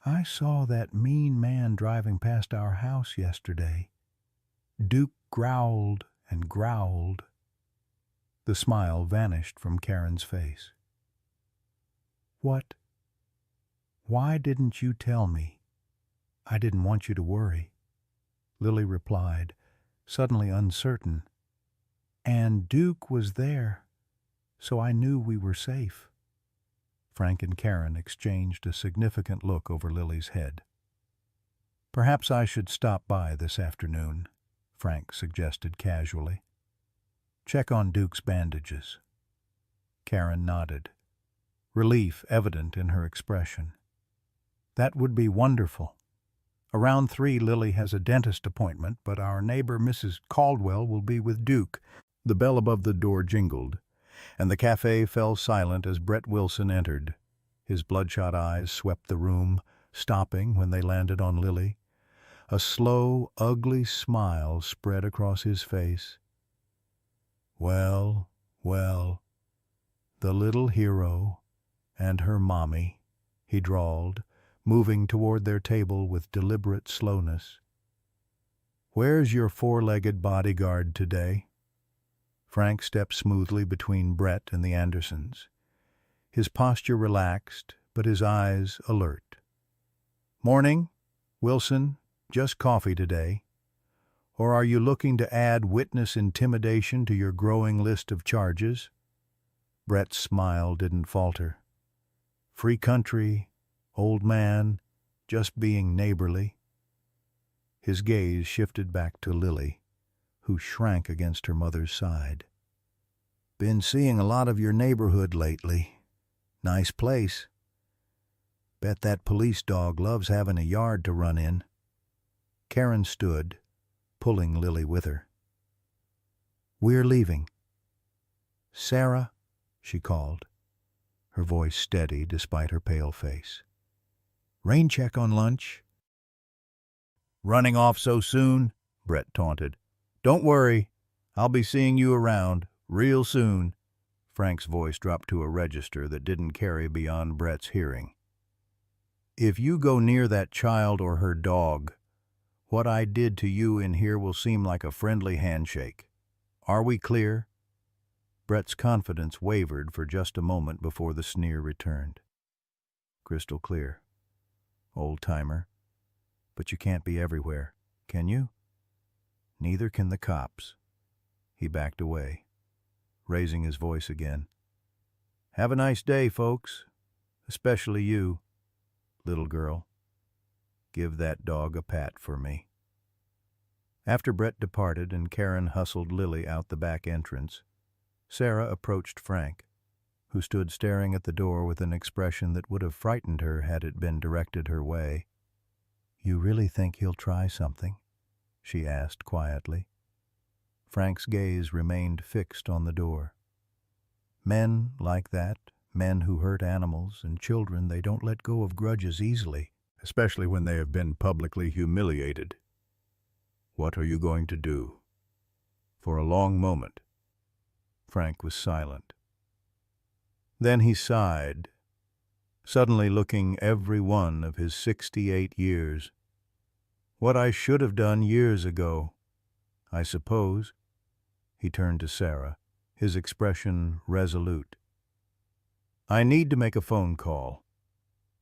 A: "I saw that mean man driving past our house yesterday. Duke growled and growled." The smile vanished from Karen's face. What? Why didn't you tell me? I didn't want you to worry. Lily replied, suddenly uncertain. And Duke was there, so I knew we were safe. Frank and Karen exchanged a significant look over Lily's head. Perhaps I should stop by this afternoon, Frank suggested casually. Check on Duke's bandages. Karen nodded, relief evident in her expression. That would be wonderful. Around 3, Lily has a dentist appointment, but our neighbor Mrs. Caldwell will be with Duke. The bell above the door jingled, and the cafe fell silent as Brett Wilson entered. His bloodshot eyes swept the room, stopping when they landed on Lily. A slow, ugly smile spread across his face. Well, well, the little hero and her mommy, he drawled, moving toward their table with deliberate slowness. Where's your 4-legged bodyguard today? Frank stepped smoothly between Brett and the Andersons, his posture relaxed, but his eyes alert. Morning, Wilson, just coffee today. Or are you looking to add witness intimidation to your growing list of charges? Brett's smile didn't falter. Free country, old man, just being neighborly. His gaze shifted back to Lily, who shrank against her mother's side. Been seeing a lot of your neighborhood lately. Nice place. Bet that police dog loves having a yard to run in. Karen stood, pulling Lily with her. We're leaving. Sarah, she called, her voice steady despite her pale face. Rain check on lunch. Running off so soon? Brett taunted. Don't worry, I'll be seeing you around real soon. Frank's voice dropped to a register that didn't carry beyond Brett's hearing. If you go near that child or her dog, what I did to you in here will seem like a friendly handshake. Are we clear? Brett's confidence wavered for just a moment before the sneer returned. Crystal clear. Old-timer. But you can't be everywhere, can you? Neither can the cops. He backed away, raising his voice again. Have a nice day, folks. Especially you, little girl. Give that dog a pat for me. After Brett departed and Karen hustled Lily out the back entrance, Sarah approached Frank, who stood staring at the door with an expression that would have frightened her had it been directed her way. You really think he'll try something? She asked quietly. Frank's gaze remained fixed on the door. Men like that, men who hurt animals and children, they don't let go of grudges easily, especially when they have been publicly humiliated. What are you going to do? For a long moment, Frank was silent. Then he sighed, suddenly looking every one of his 68 years. What I should have done years ago, I suppose. He turned to Sarah, his expression resolute. I need to make a phone call,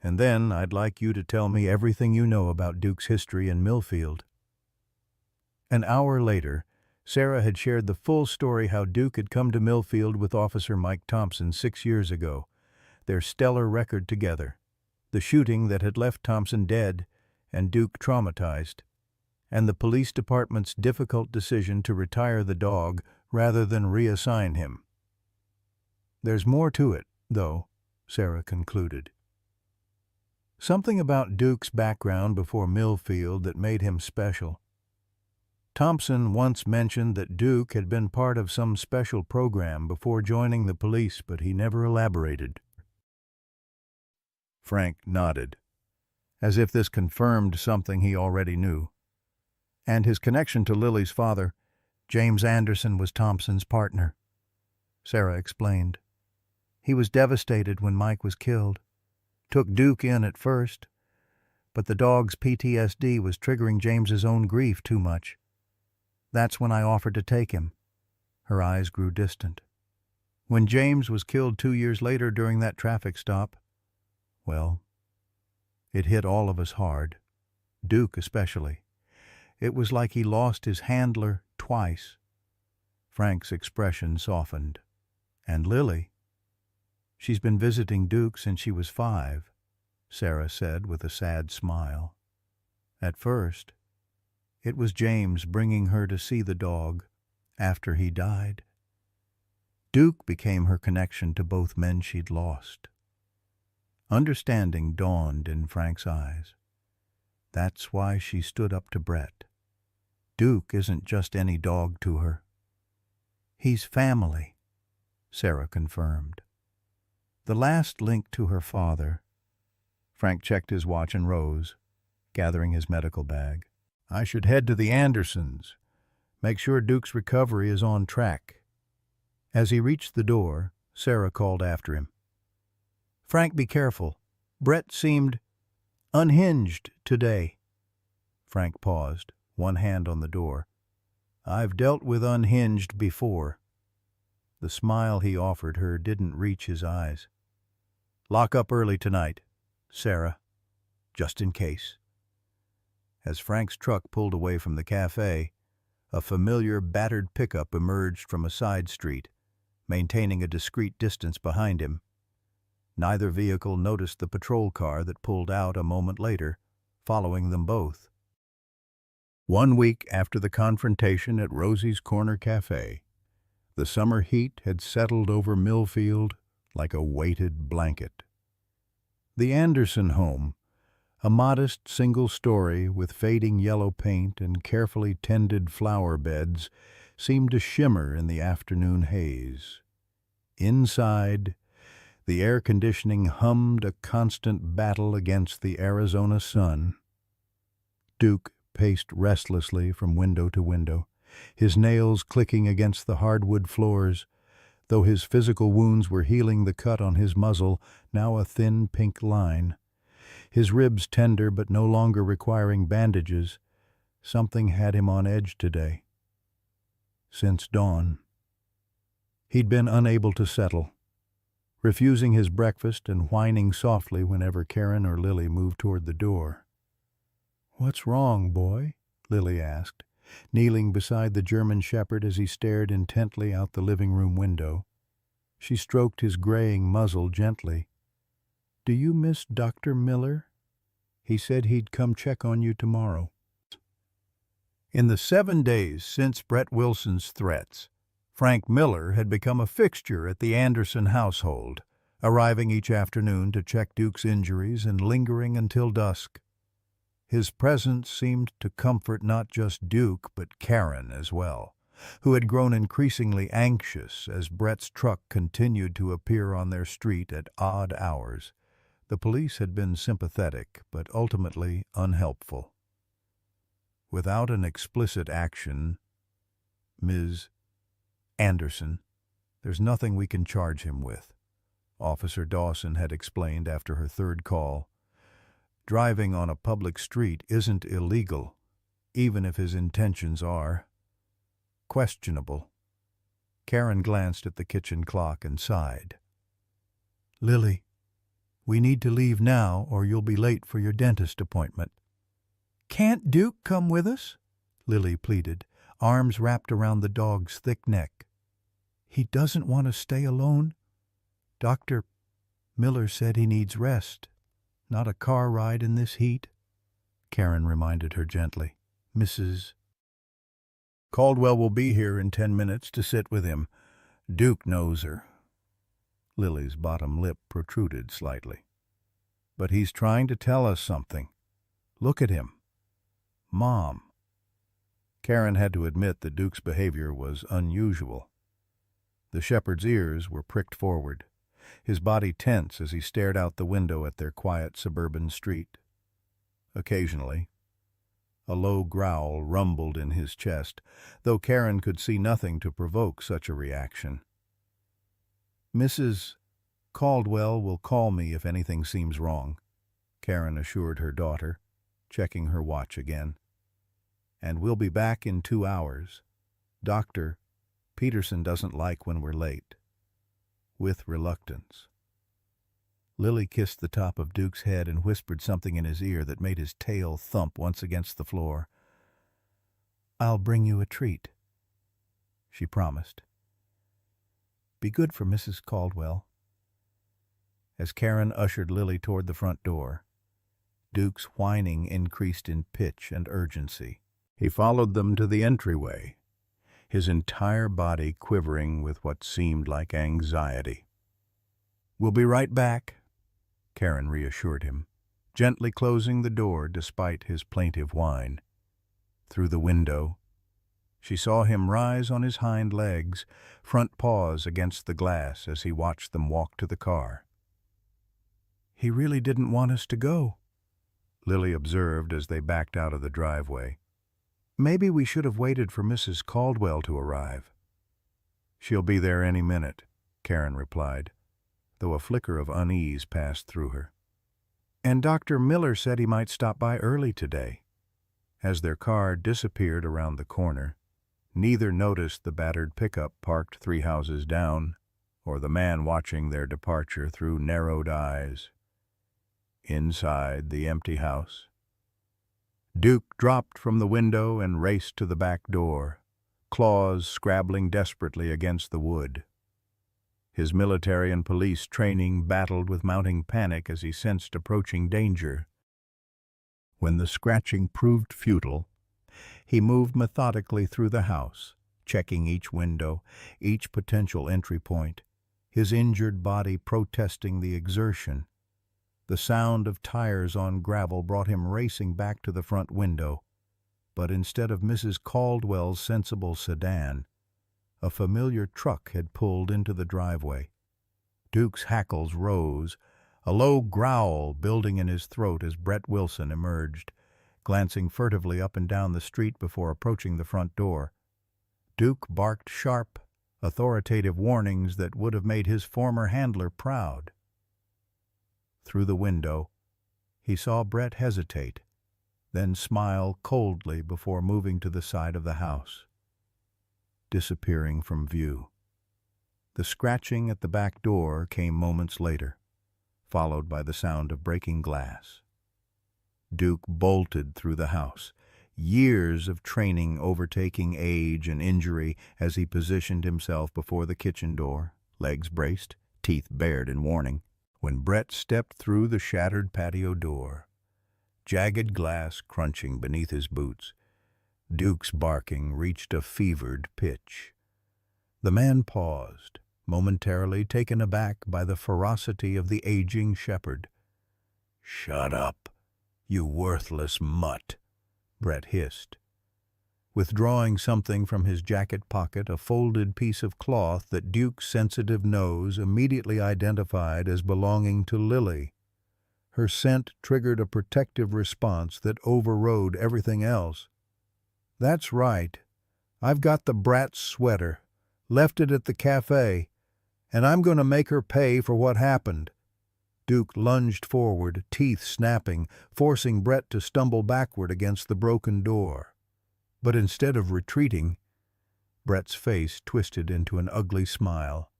A: and then I'd like you to tell me everything you know about Duke's history in Millfield. An hour later, Sarah had shared the full story how Duke had come to Millfield with Officer Mike Thompson 6 years ago, their stellar record together, the shooting that had left Thompson dead and Duke traumatized, and the police department's difficult decision to retire the dog rather than reassign him. There's more to it, though, Sarah concluded. Something about Duke's background before Millfield that made him special. Thompson once mentioned that Duke had been part of some special program before joining the police, but he never elaborated. Frank nodded, as if this confirmed something he already knew. And his connection to Lily's father, James Anderson, was Thompson's partner. Sarah explained. He was devastated when Mike was killed. Took Duke in at first, but the dog's PTSD was triggering James's own grief too much. That's when I offered to take him. Her eyes grew distant. When James was killed 2 years later during that traffic stop, Well, it hit all of us hard, Duke especially. It was like he lost his handler twice. Frank's expression softened. And Lily? She's been visiting Duke since she was 5, Sarah said with a sad smile. At first, it was James bringing her to see the dog after he died. Duke became her connection to both men she'd lost. Understanding dawned in Frank's eyes. That's why she stood up to Brett. Duke isn't just any dog to her. He's family, Sarah confirmed. The last link to her father. Frank checked his watch and rose, gathering his medical bag. I should head to the Andersons. Make sure Duke's recovery is on track. As he reached the door, Sarah called after him. Frank, be careful. Brett seemed unhinged today. Frank paused, one hand on the door. I've dealt with unhinged before. The smile he offered her didn't reach his eyes. Lock up early tonight, Sarah, just in case. As Frank's truck pulled away from the cafe, a familiar battered pickup emerged from a side street, maintaining a discreet distance behind him. Neither vehicle noticed the patrol car that pulled out a moment later, following them both. 1 week after the confrontation at Rosie's Corner Cafe, the summer heat had settled over Millfield like a weighted blanket. The Anderson home, a modest single story with fading yellow paint and carefully tended flower beds, seemed to shimmer in the afternoon haze. Inside, the air conditioning hummed a constant battle against the Arizona sun. Duke paced restlessly from window to window, his nails clicking against the hardwood floors, though his physical wounds were healing the cut on his muzzle, now a thin pink line. His ribs tender but no longer requiring bandages. Something had him on edge today. Since dawn, he'd been unable to settle, refusing his breakfast and whining softly whenever Karen or Lily moved toward the door. What's wrong, boy? Lily asked, kneeling beside the German shepherd as he stared intently out the living room window. She stroked his graying muzzle gently. Do you miss Dr. Miller? He said he'd come check on you tomorrow. In the 7 days since Brett Wilson's threats, Frank Miller had become a fixture at the Anderson household, arriving each afternoon to check Duke's injuries and lingering until dusk. His presence seemed to comfort not just Duke but Karen as well, who had grown increasingly anxious as Brett's truck continued to appear on their street at odd hours. The police had been sympathetic but ultimately unhelpful. Without an explicit action, Ms. Anderson, there's nothing we can charge him with, Officer Dawson had explained after her 3rd call. Driving on a public street isn't illegal, even if his intentions are questionable. Karen glanced at the kitchen clock and sighed. Lily, we need to leave now or you'll be late for your dentist appointment. Can't Duke come with us? Lily pleaded, arms wrapped around the dog's thick neck. He doesn't want to stay alone. Dr. Miller said he needs rest. Not a car ride in this heat, Karen reminded her gently. Mrs. Caldwell will be here in 10 minutes to sit with him. Duke knows her. Lily's bottom lip protruded slightly. But he's trying to tell us something. Look at him. Mom. Karen had to admit that Duke's behavior was unusual. The shepherd's ears were pricked forward, his body tense as he stared out the window at their quiet suburban street. Occasionally, a low growl rumbled in his chest, though Karen could see nothing to provoke such a reaction. Mrs. Caldwell will call me if anything seems wrong, Karen assured her daughter, checking her watch again. And we'll be back in 2 hours. Dr. Peterson doesn't like when we're late. With reluctance. Lily kissed the top of Duke's head and whispered something in his ear that made his tail thump once against the floor. "I'll bring you a treat," she promised. "Be good for Mrs. Caldwell." As Karen ushered Lily toward the front door, Duke's whining increased in pitch and urgency. He followed them to the entryway, his entire body quivering with what seemed like anxiety. "We'll be right back," Karen reassured him, gently closing the door despite his plaintive whine. Through the window, she saw him rise on his hind legs, front paws against the glass as he watched them walk to the car. "He really didn't want us to go," Lily observed as they backed out of the driveway. "Maybe we should have waited for Mrs. Caldwell to arrive." "She'll be there any minute," Karen replied, though a flicker of unease passed through her. "And Dr. Miller said he might stop by early today." As their car disappeared around the corner, neither noticed the battered pickup parked 3 houses down, or the man watching their departure through narrowed eyes. Inside the empty house, Duke dropped from the window and raced to the back door, claws scrabbling desperately against the wood. His military and police training battled with mounting panic as he sensed approaching danger. When the scratching proved futile, he moved methodically through the house, checking each window, each potential entry point, his injured body protesting the exertion. The sound of tires on gravel brought him racing back to the front window, but instead of Mrs. Caldwell's sensible sedan, a familiar truck had pulled into the driveway. Duke's hackles rose, a low growl building in his throat as Brett Wilson emerged, glancing furtively up and down the street before approaching the front door. Duke barked sharp, authoritative warnings that would have made his former handler proud. Through the window, he saw Brett hesitate, then smile coldly before moving to the side of the house, disappearing from view. The scratching at the back door came moments later, followed by the sound of breaking glass. Duke bolted through the house, years of training overtaking age and injury as he positioned himself before the kitchen door, legs braced, teeth bared in warning. When Brett stepped through the shattered patio door, jagged glass crunching beneath his boots, Duke's barking reached a fevered pitch. The man paused, momentarily taken aback by the ferocity of the aging shepherd. "Shut up, you worthless mutt," Brett hissed, withdrawing something from his jacket pocket, a folded piece of cloth that Duke's sensitive nose immediately identified as belonging to Lily. Her scent triggered a protective response that overrode everything else. "That's right. I've got the brat's sweater, left it at the cafe, and I'm going to make her pay for what happened." Duke lunged forward, teeth snapping, forcing Brett to stumble backward against the broken door. But instead of retreating, Brett's face twisted into an ugly smile.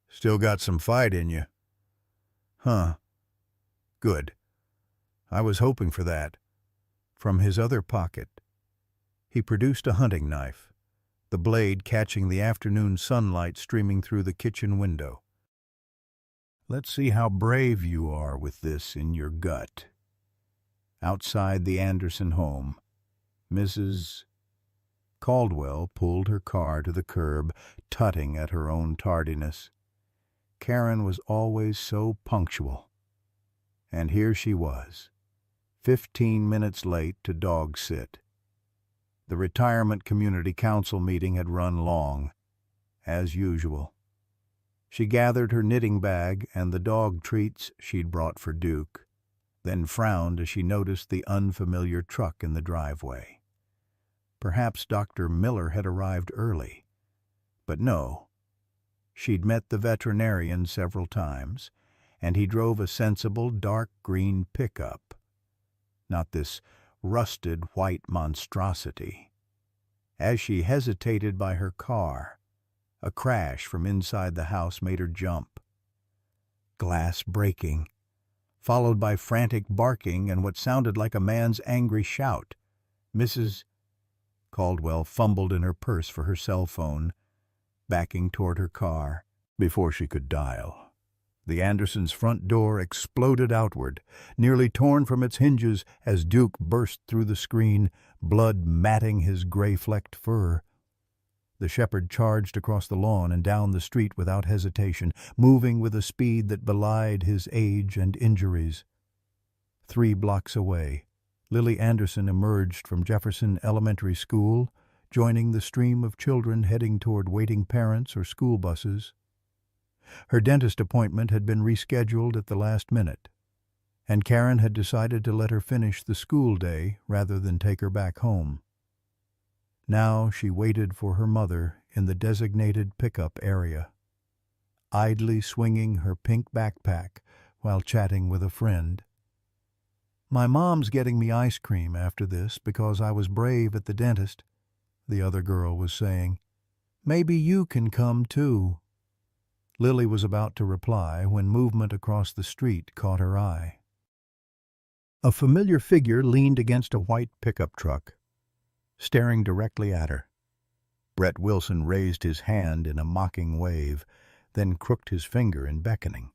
A: "Still got some fight in you." "Huh. Good. I was hoping for that." From his other pocket, he produced a hunting knife, the blade catching the afternoon sunlight streaming through the kitchen window. "Let's see how brave you are with this in your gut." Outside the Anderson home, Mrs. Caldwell pulled her car to the curb, tutting at her own tardiness. Karen was always so punctual. And here she was, 15 minutes late to dog sit. The retirement community council meeting had run long, as usual. She gathered her knitting bag and the dog treats she'd brought for Duke, then frowned as she noticed the unfamiliar truck in the driveway. Perhaps Dr. Miller had arrived early. But no. She'd met the veterinarian several times, and he drove a sensible dark green pickup, not this rusted white monstrosity. As she hesitated by her car, a crash from inside the house made her jump. glass breaking, followed by frantic barking and what sounded like a man's angry shout. Mrs. Caldwell fumbled in her purse for her cell phone, backing toward her car before she could dial. The Andersons' front door exploded outward, nearly torn from its hinges as Duke burst through the screen, blood matting his gray-flecked fur. The shepherd charged across the lawn and down the street without hesitation, moving with a speed that belied his age and injuries. 3 blocks away, Lily Anderson emerged from Jefferson Elementary School, joining the stream of children heading toward waiting parents or school buses. Her dentist appointment had been rescheduled at the last minute, and Karen had decided to let her finish the school day rather than take her back home. Now she waited for her mother in the designated pickup area, idly swinging her pink backpack while chatting with a friend. "My mom's getting me ice cream after this because I was brave at the dentist," the other girl was saying. "Maybe you can come too." Lily was about to reply when movement across the street caught her eye. A familiar figure leaned against a white pickup truck, staring directly at her. Brett Wilson raised his hand in a mocking wave, then crooked his finger in beckoning.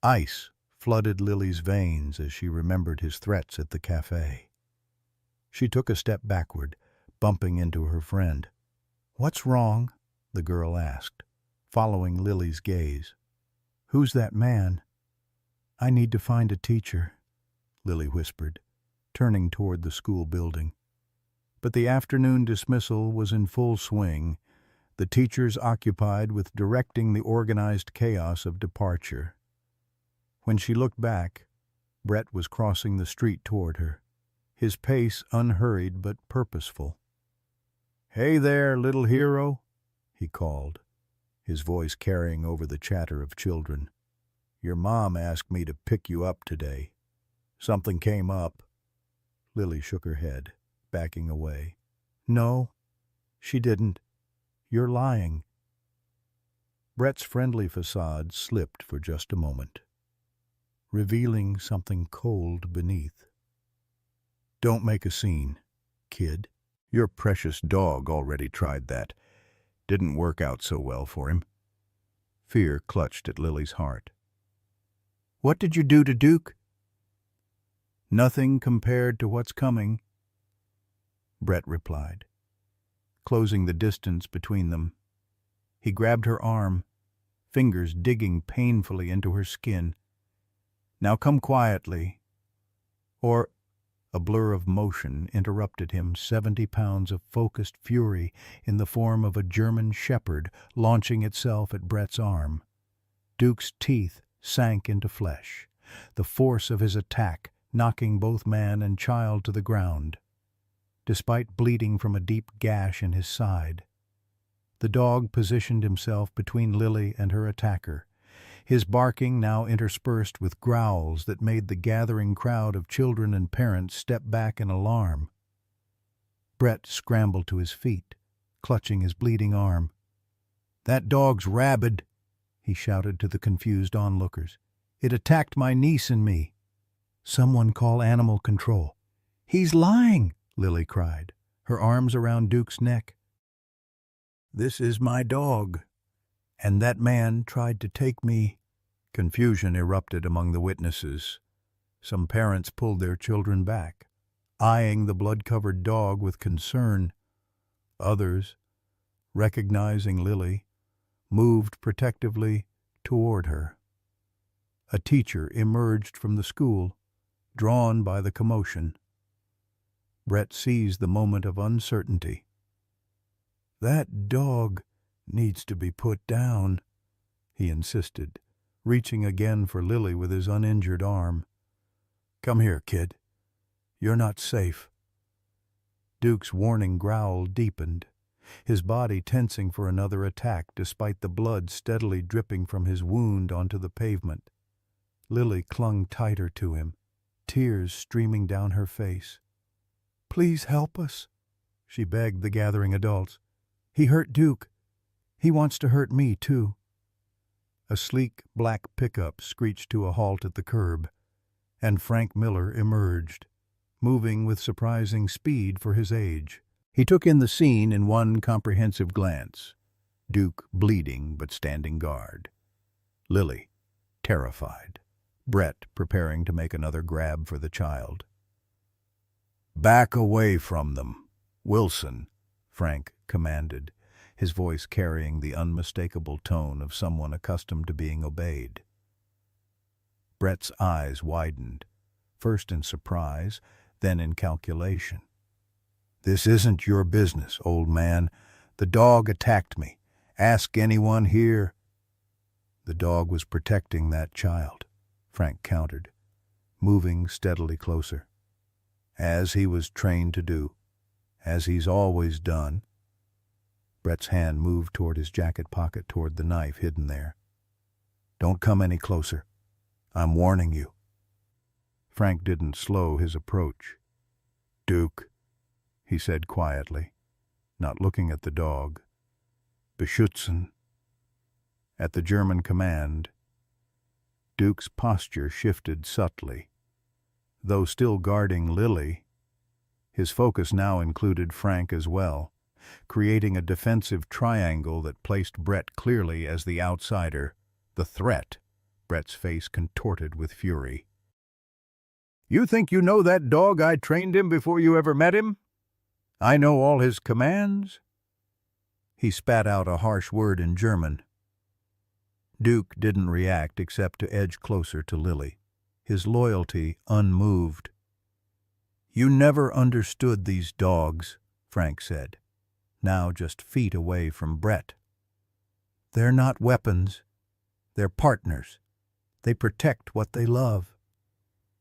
A: Ice flooded Lily's veins as she remembered his threats at the cafe. She took a step backward, bumping into her friend. "What's wrong?" the girl asked, following Lily's gaze. "Who's that man?" "I need to find a teacher," Lily whispered, turning toward the school building. But the afternoon dismissal was in full swing, the teachers occupied with directing the organized chaos of departure. When she looked back, Brett was crossing the street toward her, his pace unhurried but purposeful. "Hey there, little hero," he called, his voice carrying over the chatter of children. "Your mom asked me to pick you up today. Something came up." Lily shook her head, backing away. "No, she didn't. You're lying." Brett's friendly facade slipped for just a moment, revealing something cold beneath. "Don't make a scene, kid. Your precious dog already tried that. Didn't work out so well for him." Fear clutched at Lily's heart. "What did you do to Duke?" "Nothing compared to what's coming," Brett replied, closing the distance between them. He grabbed her arm, fingers digging painfully into her skin. "Now come quietly." Or a blur of motion interrupted him, 70 pounds of focused fury in the form of a German shepherd launching itself at Brett's arm. Duke's teeth sank into flesh, the force of his attack knocking both man and child to the ground. Despite bleeding from a deep gash in his side, the dog positioned himself between Lily and her attacker, his barking now interspersed with growls that made the gathering crowd of children and parents step back in alarm. Brett scrambled to his feet, clutching his bleeding arm. "That dog's rabid," he shouted to the confused onlookers. "It attacked my niece and me." "Someone call animal control." "He's lying," Lily cried, her arms around Duke's neck. "This is my dog, and that man tried to take me." Confusion erupted among the witnesses. Some parents pulled their children back, eyeing the blood-covered dog with concern. Others, recognizing Lily, moved protectively toward her. A teacher emerged from the school, drawn by the commotion. Brett seized the moment of uncertainty. "That dog needs to be put down," he insisted, reaching again for Lily with his uninjured arm. "Come here, kid. You're not safe." Duke's warning growl deepened, his body tensing for another attack despite the blood steadily dripping from his wound onto the pavement. Lily clung tighter to him, tears streaming down her face. "Please help us," she begged the gathering adults. "He hurt Duke. He wants to hurt me, too." A sleek black pickup screeched to a halt at the curb, and Frank Miller emerged, moving with surprising speed for his age. He took in the scene in one comprehensive glance. Duke bleeding but standing guard. Lily, terrified. Brett preparing to make another grab for the child. "Back away from them, Wilson," Frank commanded, his voice carrying the unmistakable tone of someone accustomed to being obeyed. Brett's eyes widened, first in surprise, then in calculation. "This isn't your business, old man. The dog attacked me. Ask anyone here." "The dog was protecting that child," Frank countered, moving steadily closer. "As he was trained to do, as he's always done." Brett's hand moved toward his jacket pocket, toward the knife hidden there. "Don't come any closer. I'm warning you." Frank didn't slow his approach. "Duke," he said quietly, not looking at the dog. "Beschützen." At the German command, Duke's posture shifted subtly. Though still guarding Lily, his focus now included Frank as well, creating a defensive triangle that placed Brett clearly as the outsider, the threat. Brett's face contorted with fury. "You think you know that dog? I trained him before you ever met him? I know all his commands." He spat out a harsh word in German. Duke didn't react except to edge closer to Lily, his loyalty unmoved. "You never understood these dogs," Frank said, now just feet away from Brett. "They're not weapons. They're partners. They protect what they love."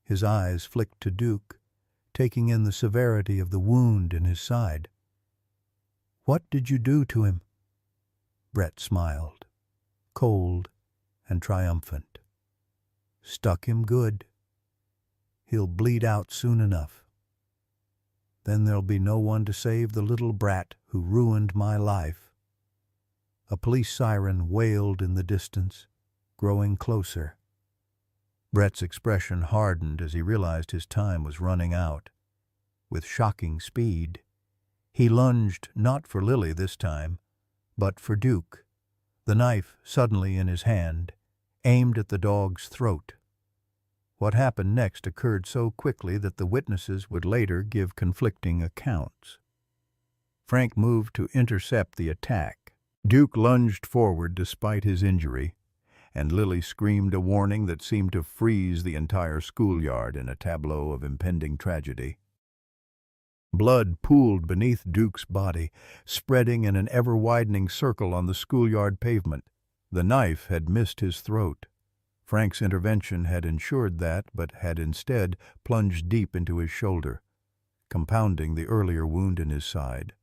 A: His eyes flicked to Duke, taking in the severity of the wound in his side. "What did you do to him?" Brett smiled, cold and triumphant. "Stuck him good. He'll bleed out soon enough. Then there'll be no one to save the little brat who ruined my life." A police siren wailed in the distance, growing closer. Brett's expression hardened as he realized his time was running out. With shocking speed, he lunged not for Lily this time, but for Duke, the knife suddenly in his hand, aimed at the dog's throat. What happened next occurred so quickly that the witnesses would later give conflicting accounts. Frank moved to intercept the attack. Duke lunged forward despite his injury, and Lily screamed a warning that seemed to freeze the entire schoolyard in a tableau of impending tragedy. Blood pooled beneath Duke's body, spreading in an ever-widening circle on the schoolyard pavement. The knife had missed his throat. Frank's intervention had ensured that, but had instead plunged deep into his shoulder, compounding the earlier wound in his side.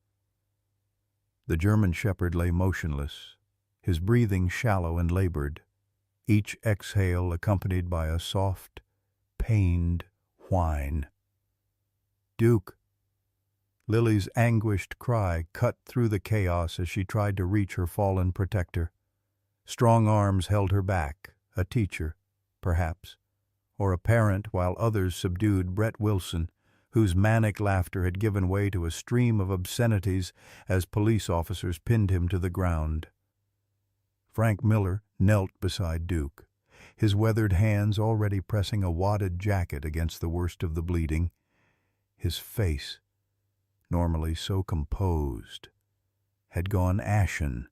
A: The German shepherd lay motionless, his breathing shallow and labored, each exhale accompanied by a soft, pained whine. "Duke!" Lily's anguished cry cut through the chaos as she tried to reach her fallen protector. Strong arms held her back, a teacher, perhaps, or a parent, while others subdued Brett Wilson, whose manic laughter had given way to a stream of obscenities as police officers pinned him to the ground. Frank Miller knelt beside Duke, his weathered hands already pressing a wadded jacket against the worst of the bleeding. His face, normally so composed, had gone ashen.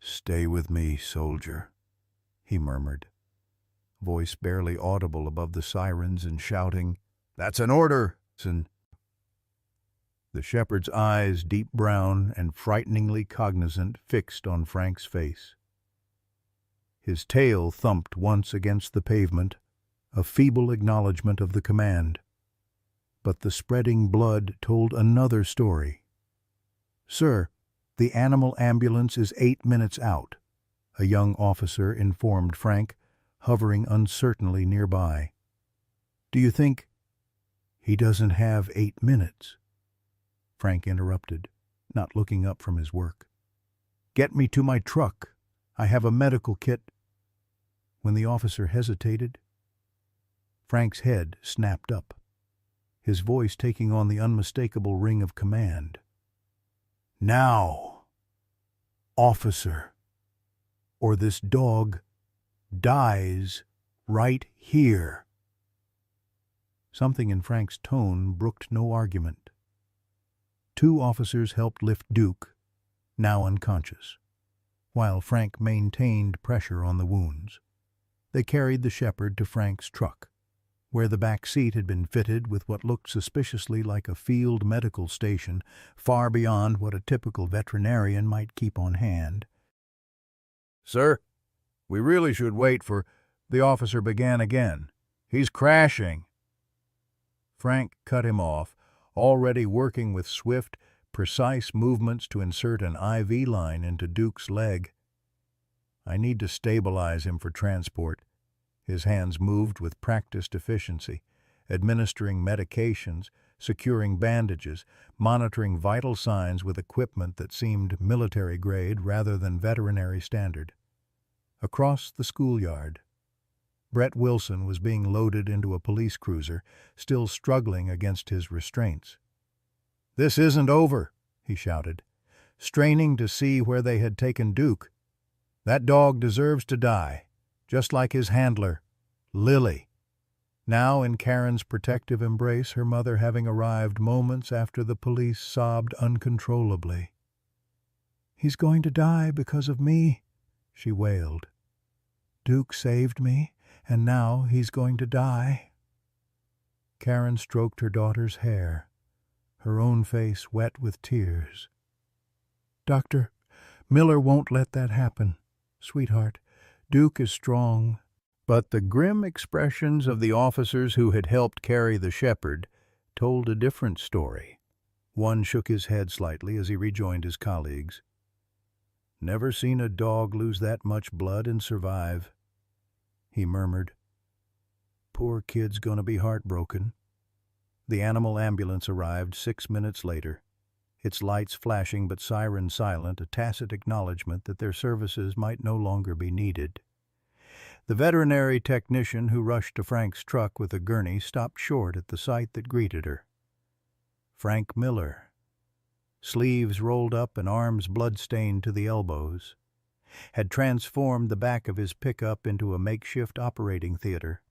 A: "Stay with me, soldier," he murmured, voice barely audible above the sirens and shouting, "That's an order!" The shepherd's eyes, deep brown and frighteningly cognizant, fixed on Frank's face. His tail thumped once against the pavement, a feeble acknowledgment of the command. But the spreading blood told another story. "Sir, the animal ambulance is 8 minutes out," a young officer informed Frank, hovering uncertainly nearby. "Do you think—" "He doesn't have 8 minutes," Frank interrupted, not looking up from his work. "Get me to my truck. I have a medical kit. When the officer hesitated, Frank's head snapped up, his voice taking on the unmistakable ring of command. Now, officer, or this dog dies right here. Something in Frank's tone brooked no argument. 2 officers helped lift Duke, now unconscious, while Frank maintained pressure on the wounds. They carried the shepherd to Frank's truck, where the back seat had been fitted with what looked suspiciously like a field medical station, far beyond what a typical veterinarian might keep on hand. "Sir, we really should wait for—" the officer began again. "He's crashing." Frank cut him off, already working with swift, precise movements to insert an IV line into Duke's leg. "I need to stabilize him for transport." His hands moved with practiced efficiency, administering medications, securing bandages, monitoring vital signs with equipment that seemed military-grade rather than veterinary standard. Across the schoolyard, Brett Wilson was being loaded into a police cruiser, still struggling against his restraints. "This isn't over," he shouted, straining to see where they had taken Duke. "That dog deserves to die, just like his handler, Lily." Now in Karen's protective embrace, her mother having arrived moments after the police sobbed uncontrollably. "He's going to die because of me," she wailed. "Duke saved me, and now he's going to die." Karen stroked her daughter's hair, her own face wet with tears. "Dr. Miller won't let that happen, sweetheart. Duke is strong." But the grim expressions of the officers who had helped carry the shepherd told a different story. One shook his head slightly as he rejoined his colleagues. "Never seen a dog lose that much blood and survive," he murmured. "Poor kid's gonna be heartbroken." The animal ambulance arrived 6 minutes later, its lights flashing but siren silent, a tacit acknowledgement that their services might no longer be needed. The veterinary technician who rushed to Frank's truck with a gurney stopped short at the sight that greeted her. Frank Miller, sleeves rolled up and arms blood-stained to the elbows, had transformed the back of his pickup into a makeshift operating theater.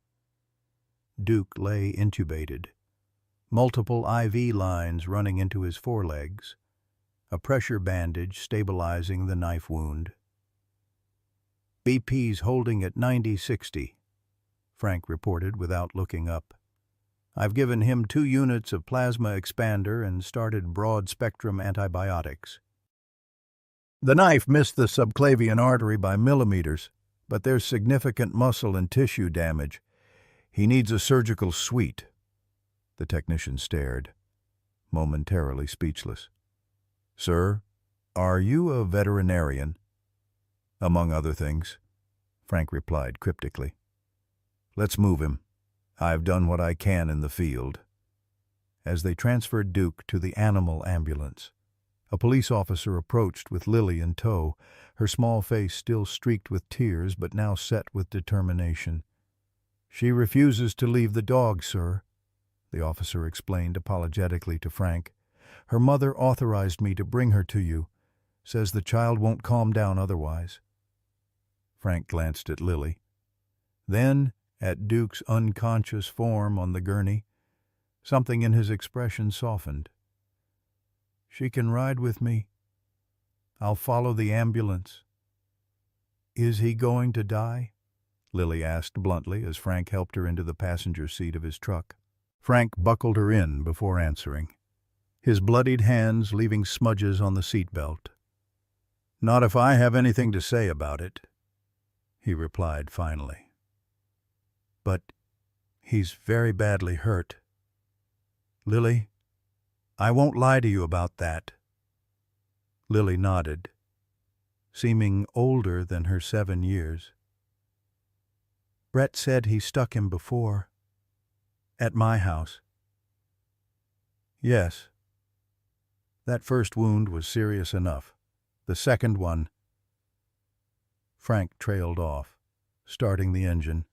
A: Duke lay intubated, multiple IV lines running into his forelegs, a pressure bandage stabilizing the knife wound. "BP's holding at 90-60, Frank reported without looking up. "I've given him 2 units of plasma expander and started broad-spectrum antibiotics." The knife missed the subclavian artery by millimeters, but there's significant muscle and tissue damage. He needs a surgical suite. The technician stared, momentarily speechless. "Sir, are you a veterinarian?" "Among other things," Frank replied cryptically. "Let's move him. I've done what I can in the field." As they transferred Duke to the animal ambulance, a police officer approached with Lily in tow, her small face still streaked with tears but now set with determination. "She refuses to leave the dog, sir," the officer explained apologetically to Frank. "Her mother authorized me to bring her to you. Says the child won't calm down otherwise." Frank glanced at Lily, then at Duke's unconscious form on the gurney. Something in his expression softened. "She can ride with me. I'll follow the ambulance." "Is he going to die?" Lily asked bluntly as Frank helped her into the passenger seat of his truck. Frank buckled her in before answering, his bloodied hands leaving smudges on the seatbelt. "Not if I have anything to say about it," he replied finally. "But he's very badly hurt." "Lily, I won't lie to you about that." Lily nodded, seeming older than her 7 years. "Brett said he stuck him before. At my house." "Yes. That first wound was serious enough. The second one—" Frank trailed off, starting the engine.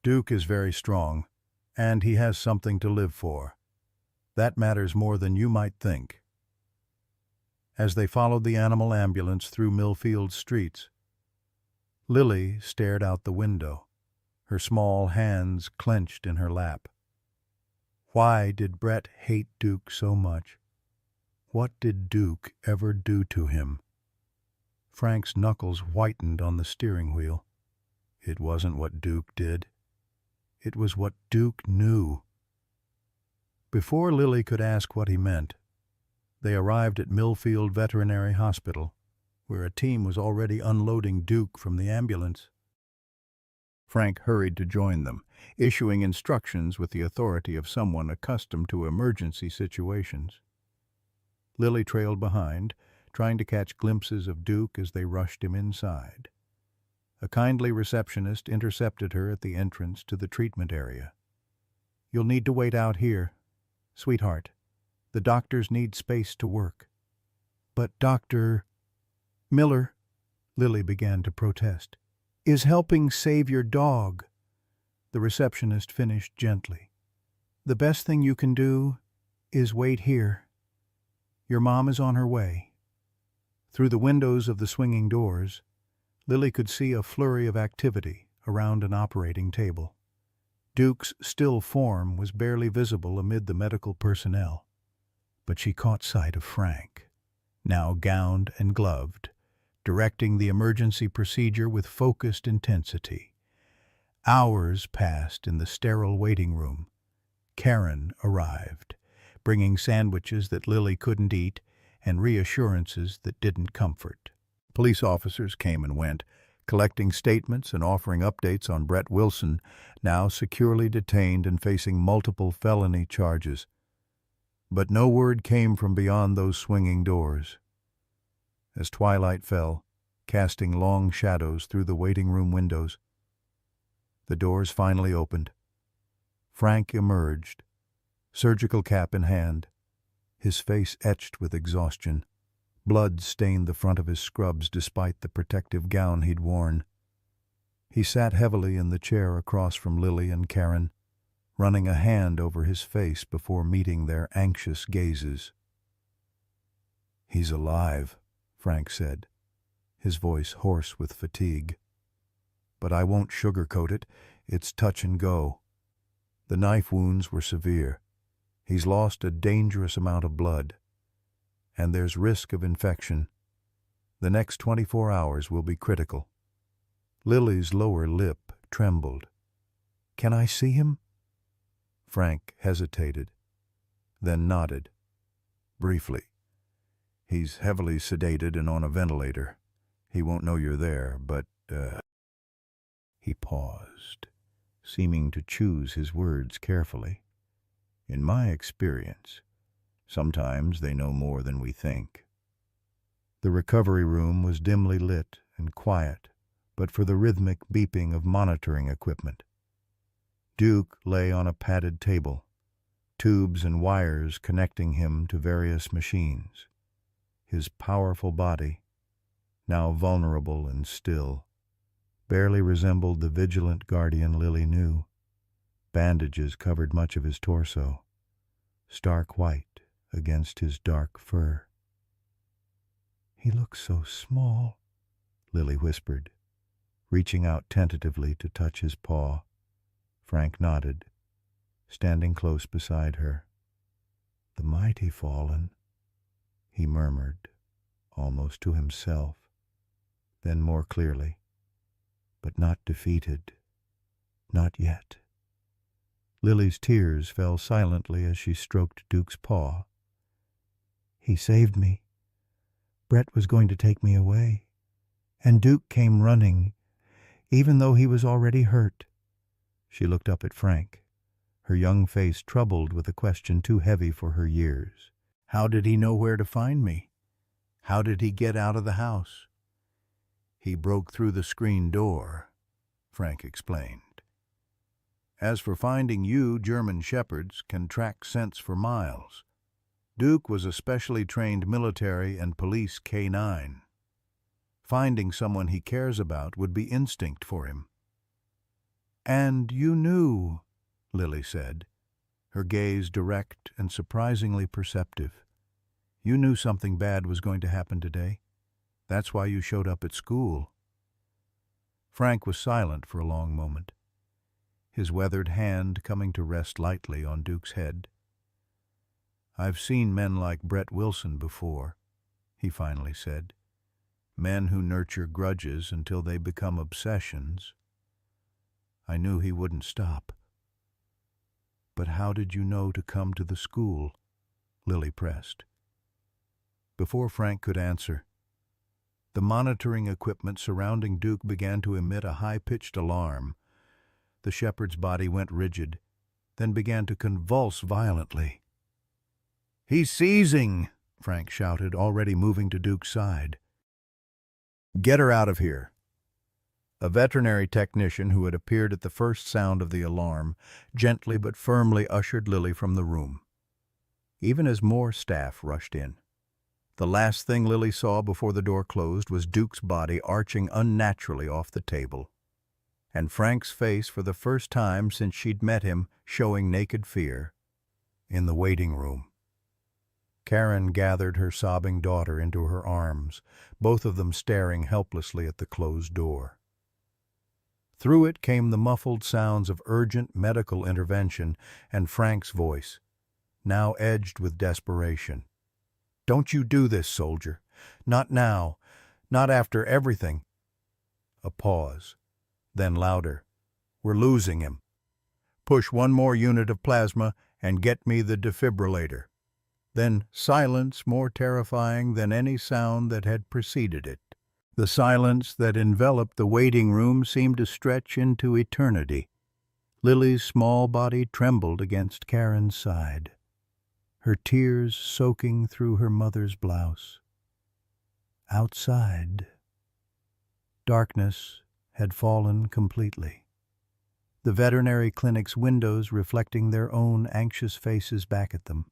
A: Duke is very strong, and he has something to live for. That matters more than you might think. As they followed the animal ambulance through Millfield's streets, Lily stared out the window, her small hands clenched in her lap. Why did Brett hate Duke so much? What did Duke ever do to him? Frank's knuckles whitened on the steering wheel. It wasn't what Duke did. It was what Duke knew. Before Lily could ask what he meant, they arrived at Millfield Veterinary Hospital, where a team was already unloading Duke from the ambulance. Frank hurried to join them, issuing instructions with the authority of someone accustomed to emergency situations. Lily trailed behind, trying to catch glimpses of Duke as they rushed him inside. A kindly receptionist intercepted her at the entrance to the treatment area. "You'll need to wait out here, sweetheart. The doctors need space to work." "But Dr. Miller," Lily began to protest, "is helping save your dog." The receptionist finished gently. "The best thing you can do is wait here. Your mom is on her way." Through the windows of the swinging doors, Lily could see a flurry of activity around an operating table. Duke's still form was barely visible amid the medical personnel, but she caught sight of Frank, now gowned and gloved, directing the emergency procedure with focused intensity. Hours passed in the sterile waiting room. Karen arrived, bringing sandwiches that Lily couldn't eat and reassurances that didn't comfort. Police officers came and went, collecting statements and offering updates on Brett Wilson, now securely detained and facing multiple felony charges. But no word came from beyond those swinging doors. As twilight fell, casting long shadows through the waiting room windows, the doors finally opened. Frank emerged, surgical cap in hand, his face etched with exhaustion. Blood stained the front of his scrubs despite the protective gown he'd worn. He sat heavily in the chair across from Lily and Karen, running a hand over his face before meeting their anxious gazes. "He's alive," Frank said, his voice hoarse with fatigue. "But I won't sugarcoat it. It's touch and go. The knife wounds were severe. He's lost a dangerous amount of blood. And there's risk of infection. The next 24 hours will be critical." Lily's lower lip trembled. "Can I see him?" Frank hesitated, then nodded. "Briefly. He's heavily sedated and on a ventilator. He won't know you're there, but, He paused, seeming to choose his words carefully. "In my experience, sometimes they know more than we think." The recovery room was dimly lit and quiet, but for the rhythmic beeping of monitoring equipment. Duke lay on a padded table, tubes and wires connecting him to various machines. His powerful body, now vulnerable and still, barely resembled the vigilant guardian Lily knew. Bandages covered much of his torso, stark white against his dark fur. "He looks so small," Lily whispered, reaching out tentatively to touch his paw. Frank nodded, standing close beside her. "The mighty fallen," he murmured, almost to himself, then more clearly, "but not defeated. Not yet." Lily's tears fell silently as she stroked Duke's paw. "He saved me. Brett was going to take me away, and Duke came running, even though he was already hurt." She looked up at Frank, her young face troubled with a question too heavy for her years. "How did he know where to find me? How did he get out of the house?" "He broke through the screen door," Frank explained. "As for finding you, German shepherds can track scents for miles. Duke was a specially trained military and police K-9. Finding someone he cares about would be instinct for him. "And you knew," Lily said, her gaze direct and surprisingly perceptive. "You knew something bad was going to happen today. That's why you showed up at school." Frank was silent for a long moment, his weathered hand coming to rest lightly on Duke's head. "I've seen men like Brett Wilson before," he finally said. "Men who nurture grudges until they become obsessions. I knew he wouldn't stop." "But how did you know to come to the school?" Lily pressed. Before Frank could answer, the monitoring equipment surrounding Duke began to emit a high-pitched alarm. The shepherd's body went rigid, then began to convulse violently. "He's seizing!" Frank shouted, already moving to Duke's side. "Get her out of here." A veterinary technician who had appeared at the first sound of the alarm gently but firmly ushered Lily from the room, even as more staff rushed in. The last thing Lily saw before the door closed was Duke's body arching unnaturally off the table, and Frank's face, for the first time since she'd met him, showing naked fear. In the waiting room, Karen gathered her sobbing daughter into her arms, both of them staring helplessly at the closed door. Through it came the muffled sounds of urgent medical intervention and Frank's voice, now edged with desperation. "Don't you do this, soldier. Not now. Not after everything." A pause, then louder. "We're losing him. Push one more unit of plasma and get me the defibrillator." Then silence more terrifying than any sound that had preceded it. The silence that enveloped the waiting room seemed to stretch into eternity. Lily's small body trembled against Karen's side, her tears soaking through her mother's blouse. Outside, darkness had fallen completely, the veterinary clinic's windows reflecting their own anxious faces back at them.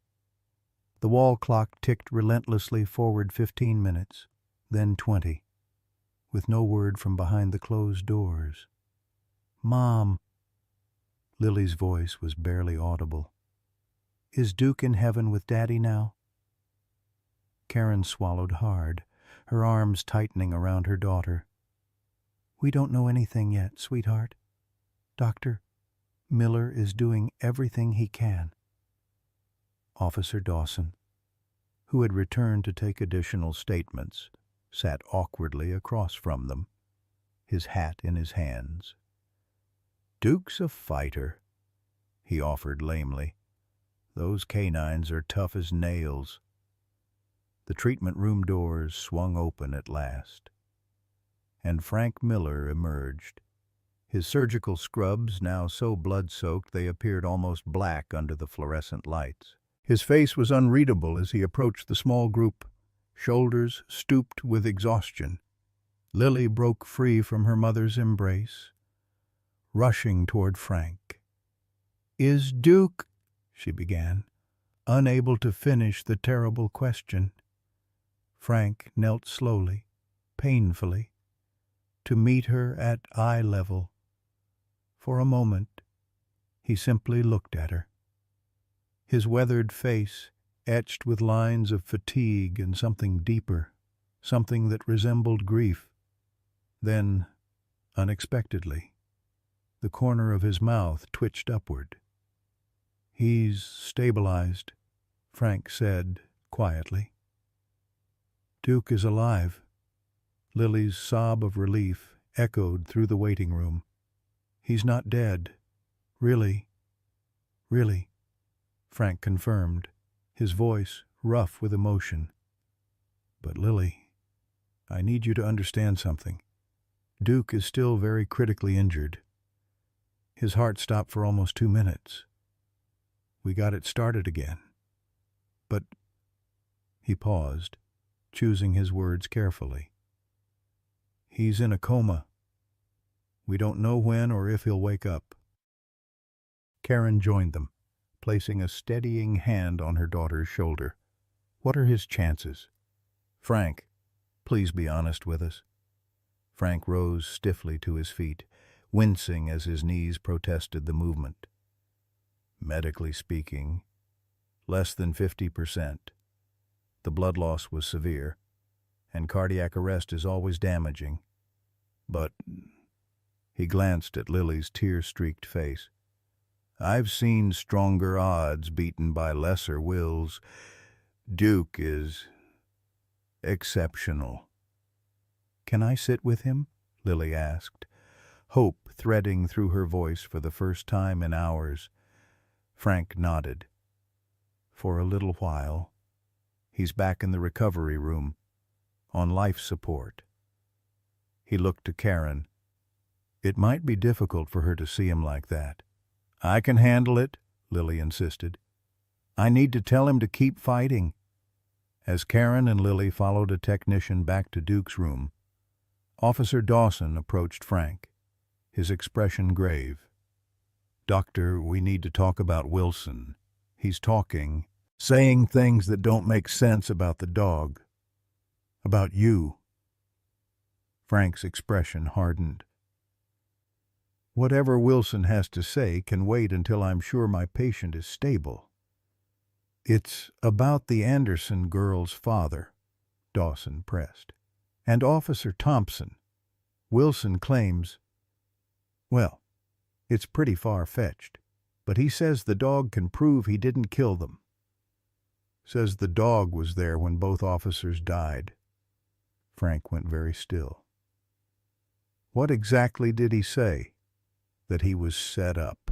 A: The wall clock ticked relentlessly forward 15 minutes, then 20, with no word from behind the closed doors. "Mom," Lily's voice was barely audible. "Is Duke in heaven with Daddy now?" Karen swallowed hard, her arms tightening around her daughter. "We don't know anything yet, sweetheart. Dr. Miller is doing everything he can." Officer Dawson, who had returned to take additional statements, sat awkwardly across from them, his hat in his hands. "Duke's a fighter," he offered lamely. "Those K-9s are tough as nails." The treatment room doors swung open at last, and Frank Miller emerged, his surgical scrubs now so blood-soaked they appeared almost black under the fluorescent lights. His face was unreadable as he approached the small group, shoulders stooped with exhaustion. Lily broke free from her mother's embrace, rushing toward Frank. "Is Duke—" she began, unable to finish the terrible question. Frank knelt slowly, painfully, to meet her at eye level. For a moment, he simply looked at her, his weathered face etched with lines of fatigue and something deeper, something that resembled grief. Then, unexpectedly, the corner of his mouth twitched upward. "He's stabilized," Frank said quietly. "Duke is alive." Lily's sob of relief echoed through the waiting room. "He's not dead. Really, really," Frank confirmed, his voice rough with emotion. "But Lily, I need you to understand something. Duke is still very critically injured. His heart stopped for almost 2 minutes. We got it started again. But—" he paused, choosing his words carefully. "He's in a coma. We don't know when or if he'll wake up." Karen joined them, placing a steadying hand on her daughter's shoulder. "What are his chances? Frank, please be honest with us." Frank rose stiffly to his feet, wincing as his knees protested the movement. Medically speaking, less than 50%. The blood loss was severe, and cardiac arrest is always damaging. But he glanced at Lily's tear-streaked face. I've seen stronger odds beaten by lesser wills. Duke is exceptional. Can I sit with him? Lily asked, hope threading through her voice for the first time in hours. Frank nodded. For a little while. He's back in the recovery room, on life support. He looked to Karen. It might be difficult for her to see him like that. I can handle it, Lily insisted. I need to tell him to keep fighting. As Karen and Lily followed a technician back to Duke's room, Officer Dawson approached Frank, his expression grave. Doctor, we need to talk about Wilson. He's saying things that don't make sense about the dog. About you. Frank's expression hardened. Whatever Wilson has to say can wait until I'm sure my patient is stable. It's about the Anderson girl's father, Dawson pressed. And Officer Thompson. Wilson claims, well, it's pretty far-fetched, but he says the dog can prove he didn't kill them. Says the dog was there when both officers died. Frank went very still. What exactly did he say? That he was set up.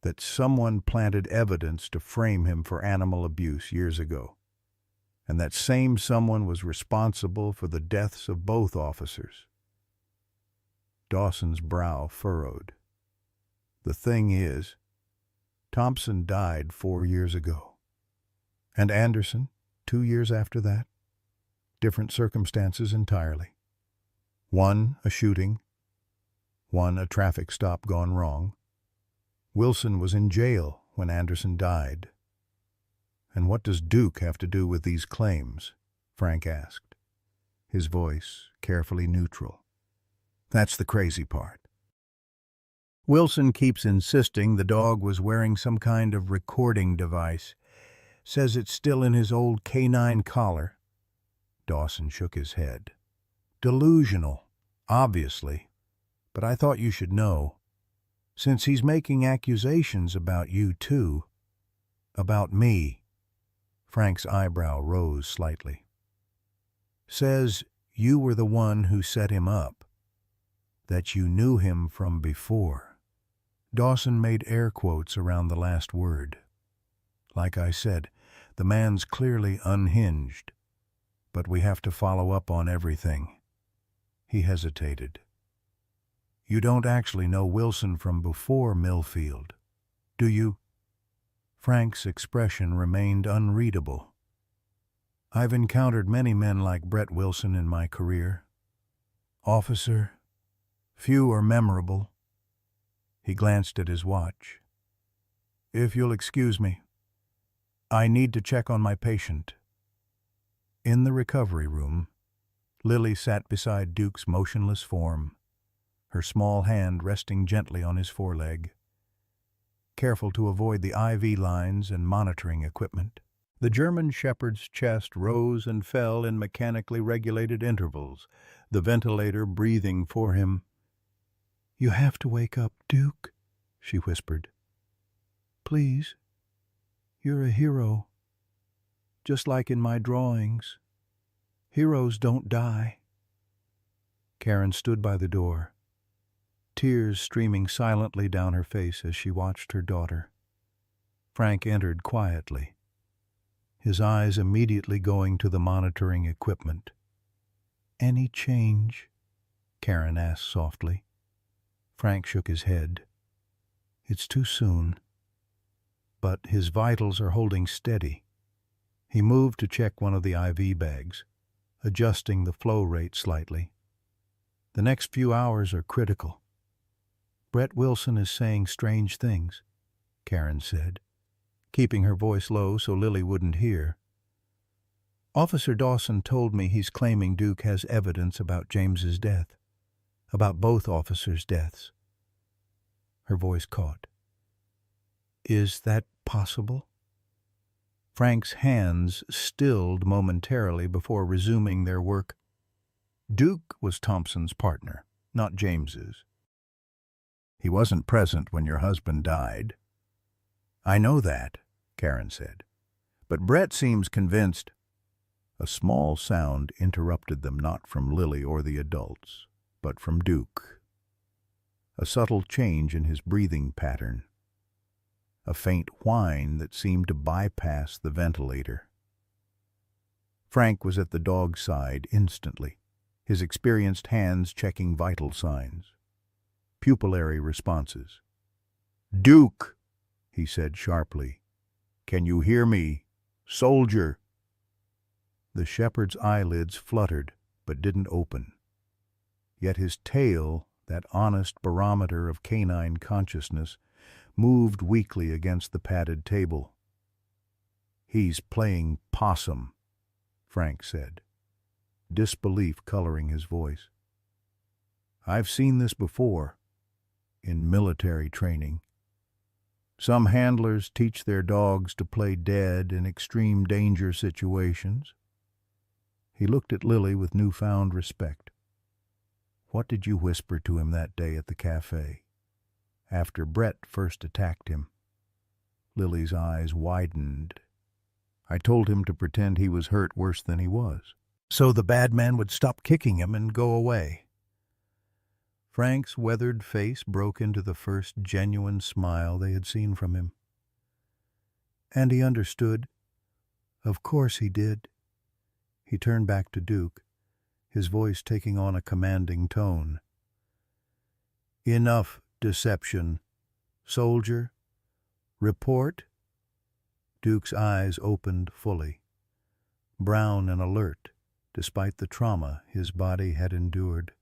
A: That someone planted evidence to frame him for animal abuse years ago. And that same someone was responsible for the deaths of both officers. Dawson's brow furrowed. The thing is, Thompson died 4 years ago. And Anderson, 2 years after that. Different circumstances entirely. One, a shooting. One, a traffic stop gone wrong. Wilson was in jail when Anderson died. And what does Duke have to do with these claims? Frank asked, his voice carefully neutral. That's the crazy part. Wilson keeps insisting the dog was wearing some kind of recording device. Says it's still in his old K-9 collar. Dawson shook his head. Delusional, obviously. But I thought you should know. Since he's making accusations about you, too. About me. Frank's eyebrow rose slightly. Says you were the one who set him up. That you knew him from before. Dawson made air quotes around the last word. Like I said, the man's clearly unhinged. But we have to follow up on everything. He hesitated. You don't actually know Wilson from before Millfield, do you? Frank's expression remained unreadable. I've encountered many men like Brett Wilson in my career. Officer, few are memorable. He glanced at his watch. If you'll excuse me, I need to check on my patient. In the recovery room, Lily sat beside Duke's motionless form, her small hand resting gently on his foreleg, careful to avoid the IV lines and monitoring equipment. The German shepherd's chest rose and fell in mechanically regulated intervals, the ventilator breathing for him. You have to wake up, Duke, she whispered. Please. You're a hero. Just like in my drawings. Heroes don't die. Karen stood by the door, tears streaming silently down her face as she watched her daughter. Frank entered quietly, his eyes immediately going to the monitoring equipment. Any change? Karen asked softly. Frank shook his head. It's too soon. But his vitals are holding steady. He moved to check one of the IV bags, adjusting the flow rate slightly. The next few hours are critical. Brett Wilson is saying strange things, Karen said, keeping her voice low so Lily wouldn't hear. Officer Dawson told me he's claiming Duke has evidence about James's death, about both officers' deaths. Her voice caught. Is that possible? Frank's hands stilled momentarily before resuming their work. Duke was Thompson's partner, not James's. He wasn't present when your husband died. I know that, Karen said. But Brett seems convinced. A small sound interrupted them, not from Lily or the adults, but from Duke. A subtle change in his breathing pattern. A faint whine that seemed to bypass the ventilator. Frank was at the dog's side instantly, his experienced hands checking vital signs, pupillary responses. "Duke," he said sharply, "can you hear me? Soldier." The shepherd's eyelids fluttered, but didn't open. Yet his tail, that honest barometer of canine consciousness, moved weakly against the padded table. "He's playing possum," Frank said, disbelief coloring his voice. "I've seen this before, in military training. Some handlers teach their dogs to play dead in extreme danger situations." He looked at Lily with newfound respect. "What did you whisper to him that day at the cafe, after Brett first attacked him?" Lily's eyes widened. "I told him to pretend he was hurt worse than he was, so the bad man would stop kicking him and go away." Frank's weathered face broke into the first genuine smile they had seen from him. "And he understood. Of course he did." He turned back to Duke, his voice taking on a commanding tone. "Enough deception. Soldier, report." Duke's eyes opened fully, brown and alert, despite the trauma his body had endured.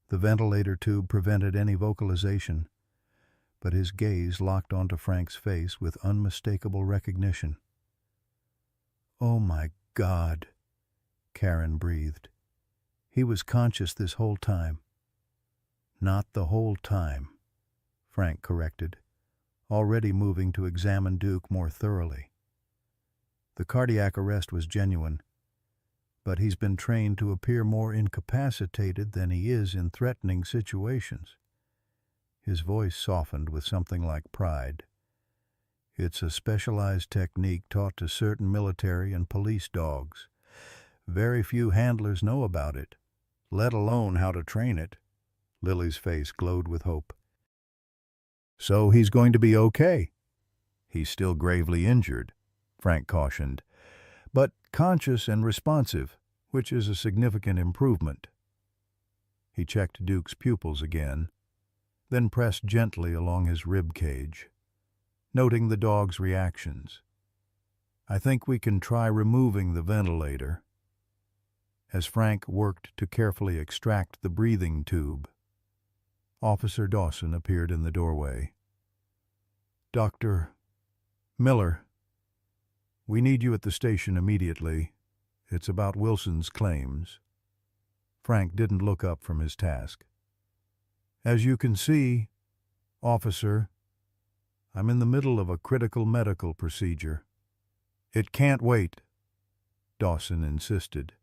A: The ventilator tube prevented any vocalization, but his gaze locked onto Frank's face with unmistakable recognition. "Oh my God," Karen breathed. "He was conscious this whole time." "Not the whole time," Frank corrected, already moving to examine Duke more thoroughly. "The cardiac arrest was genuine, but he's been trained to appear more incapacitated than he is in threatening situations." His voice softened with something like pride. "It's a specialized technique taught to certain military and police dogs. Very few handlers know about it, let alone how to train it." Lily's face glowed with hope. "So he's going to be okay?" "He's still gravely injured," Frank cautioned, "but conscious and responsive, which is a significant improvement." He checked Duke's pupils again, then pressed gently along his rib cage, noting the dog's reactions. "I think we can try removing the ventilator." As Frank worked to carefully extract the breathing tube, Officer Dawson appeared in the doorway. "Dr. Miller, we need you at the station immediately. It's about Wilson's claims." Frank didn't look up from his task. "As you can see, officer, I'm in the middle of a critical medical procedure." "It can't wait," Dawson insisted.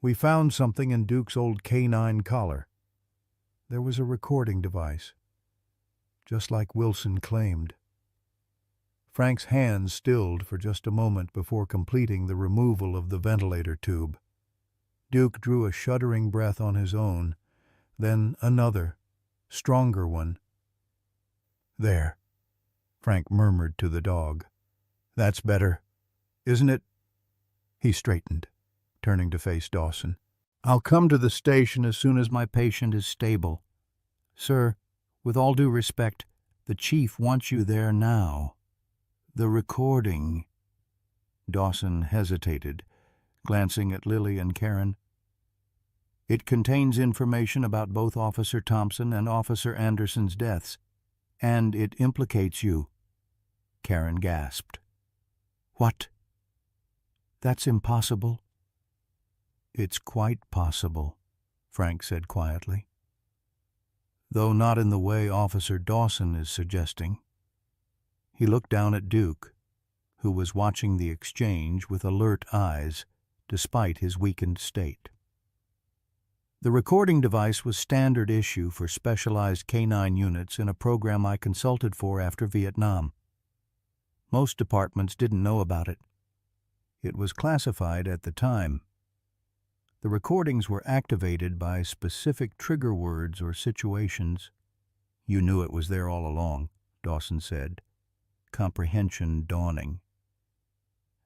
A: "We found something in Duke's old K-9 collar. There was a recording device, just like Wilson claimed." Frank's hands stilled for just a moment before completing the removal of the ventilator tube. Duke drew a shuddering breath on his own, then another, stronger one. "There," Frank murmured to the dog. "That's better, isn't it?" He straightened, turning to face Dawson. "I'll come to the station as soon as my patient is stable. Sir, with all due respect, the chief wants you there now." "The recording—" Dawson hesitated, glancing at Lily and Karen. "It contains information about both Officer Thompson and Officer Anderson's deaths, and it implicates you." Karen gasped. "What?" That's impossible." "It's quite possible," Frank said quietly. "Though not in the way Officer Dawson is suggesting." He looked down at Duke, who was watching the exchange with alert eyes, despite his weakened state. The recording device was standard issue for specialized K-9 units in a program I consulted for after Vietnam. Most departments didn't know about it. It was classified at the time. The recordings were activated by specific trigger words or situations. "You knew it was there all along," Dawson said, comprehension dawning.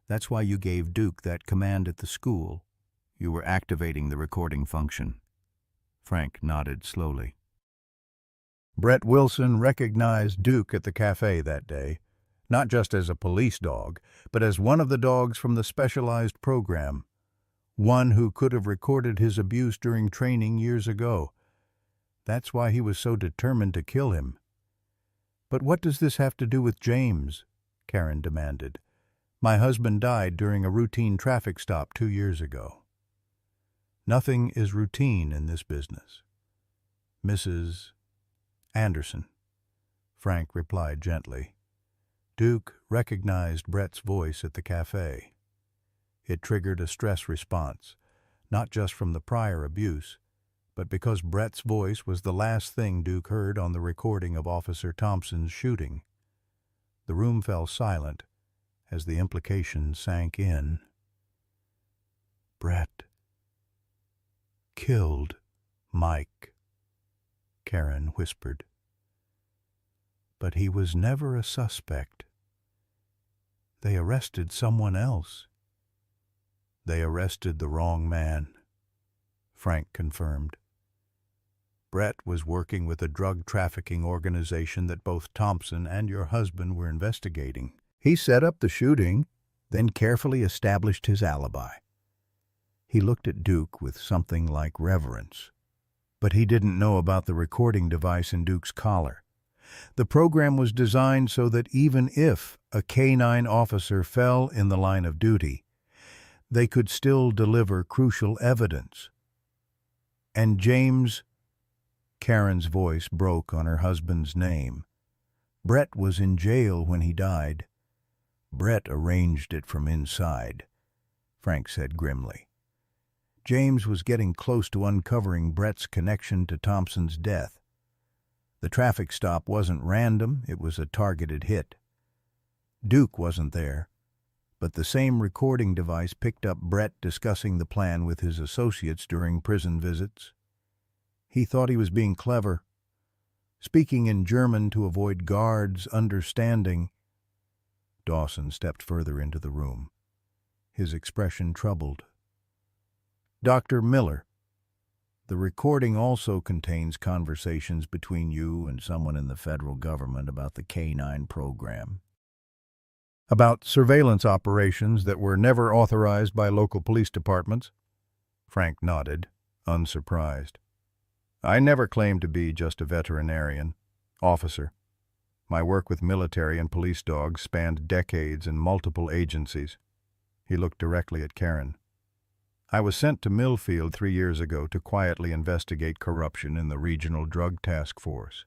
A: "That's why you gave Duke that command at the school. You were activating the recording function." Frank nodded slowly. Brett Wilson recognized Duke at the cafe that day, not just as a police dog, but as one of the dogs from the specialized program, one who could have recorded his abuse during training years ago. That's why he was so determined to kill him. "But what does this have to do with James?" Karen demanded. "My husband died during a routine traffic stop 2 years ago." "Nothing is routine in this business, Mrs. Anderson," Frank replied gently. Duke recognized Brett's voice at the cafe. It triggered a stress response, not just from the prior abuse, but because Brett's voice was the last thing Duke heard on the recording of Officer Thompson's shooting. The room fell silent as the implication sank in. "Brett killed Mike," Karen whispered. "But he was never a suspect. They arrested someone else." "They arrested the wrong man," Frank confirmed. "Brett was working with a drug trafficking organization that both Thompson and your husband were investigating. He set up the shooting, then carefully established his alibi." He looked at Duke with something like reverence. But he didn't know about the recording device in Duke's collar. The program was designed so that even if a K-9 officer fell in the line of duty, they could still deliver crucial evidence. "And James," Karen's voice broke on her husband's name. "Brett was in jail when he died." "Brett arranged it from inside," Frank said grimly. James was getting close to uncovering Brett's connection to Thompson's death. The traffic stop wasn't random, it was a targeted hit. Duke wasn't there, but the same recording device picked up Brett discussing the plan with his associates during prison visits. He thought he was being clever, speaking in German to avoid guards understanding. Dawson stepped further into the room, his expression troubled. "Dr. Miller, the recording also contains conversations between you and someone in the federal government about the K-9 program. About surveillance operations that were never authorized by local police departments." Frank nodded, unsurprised. "I never claimed to be just a veterinarian, officer. My work with military and police dogs spanned decades in multiple agencies." He looked directly at Karen. "I was sent to Millfield 3 years ago to quietly investigate corruption in the Regional Drug Task Force.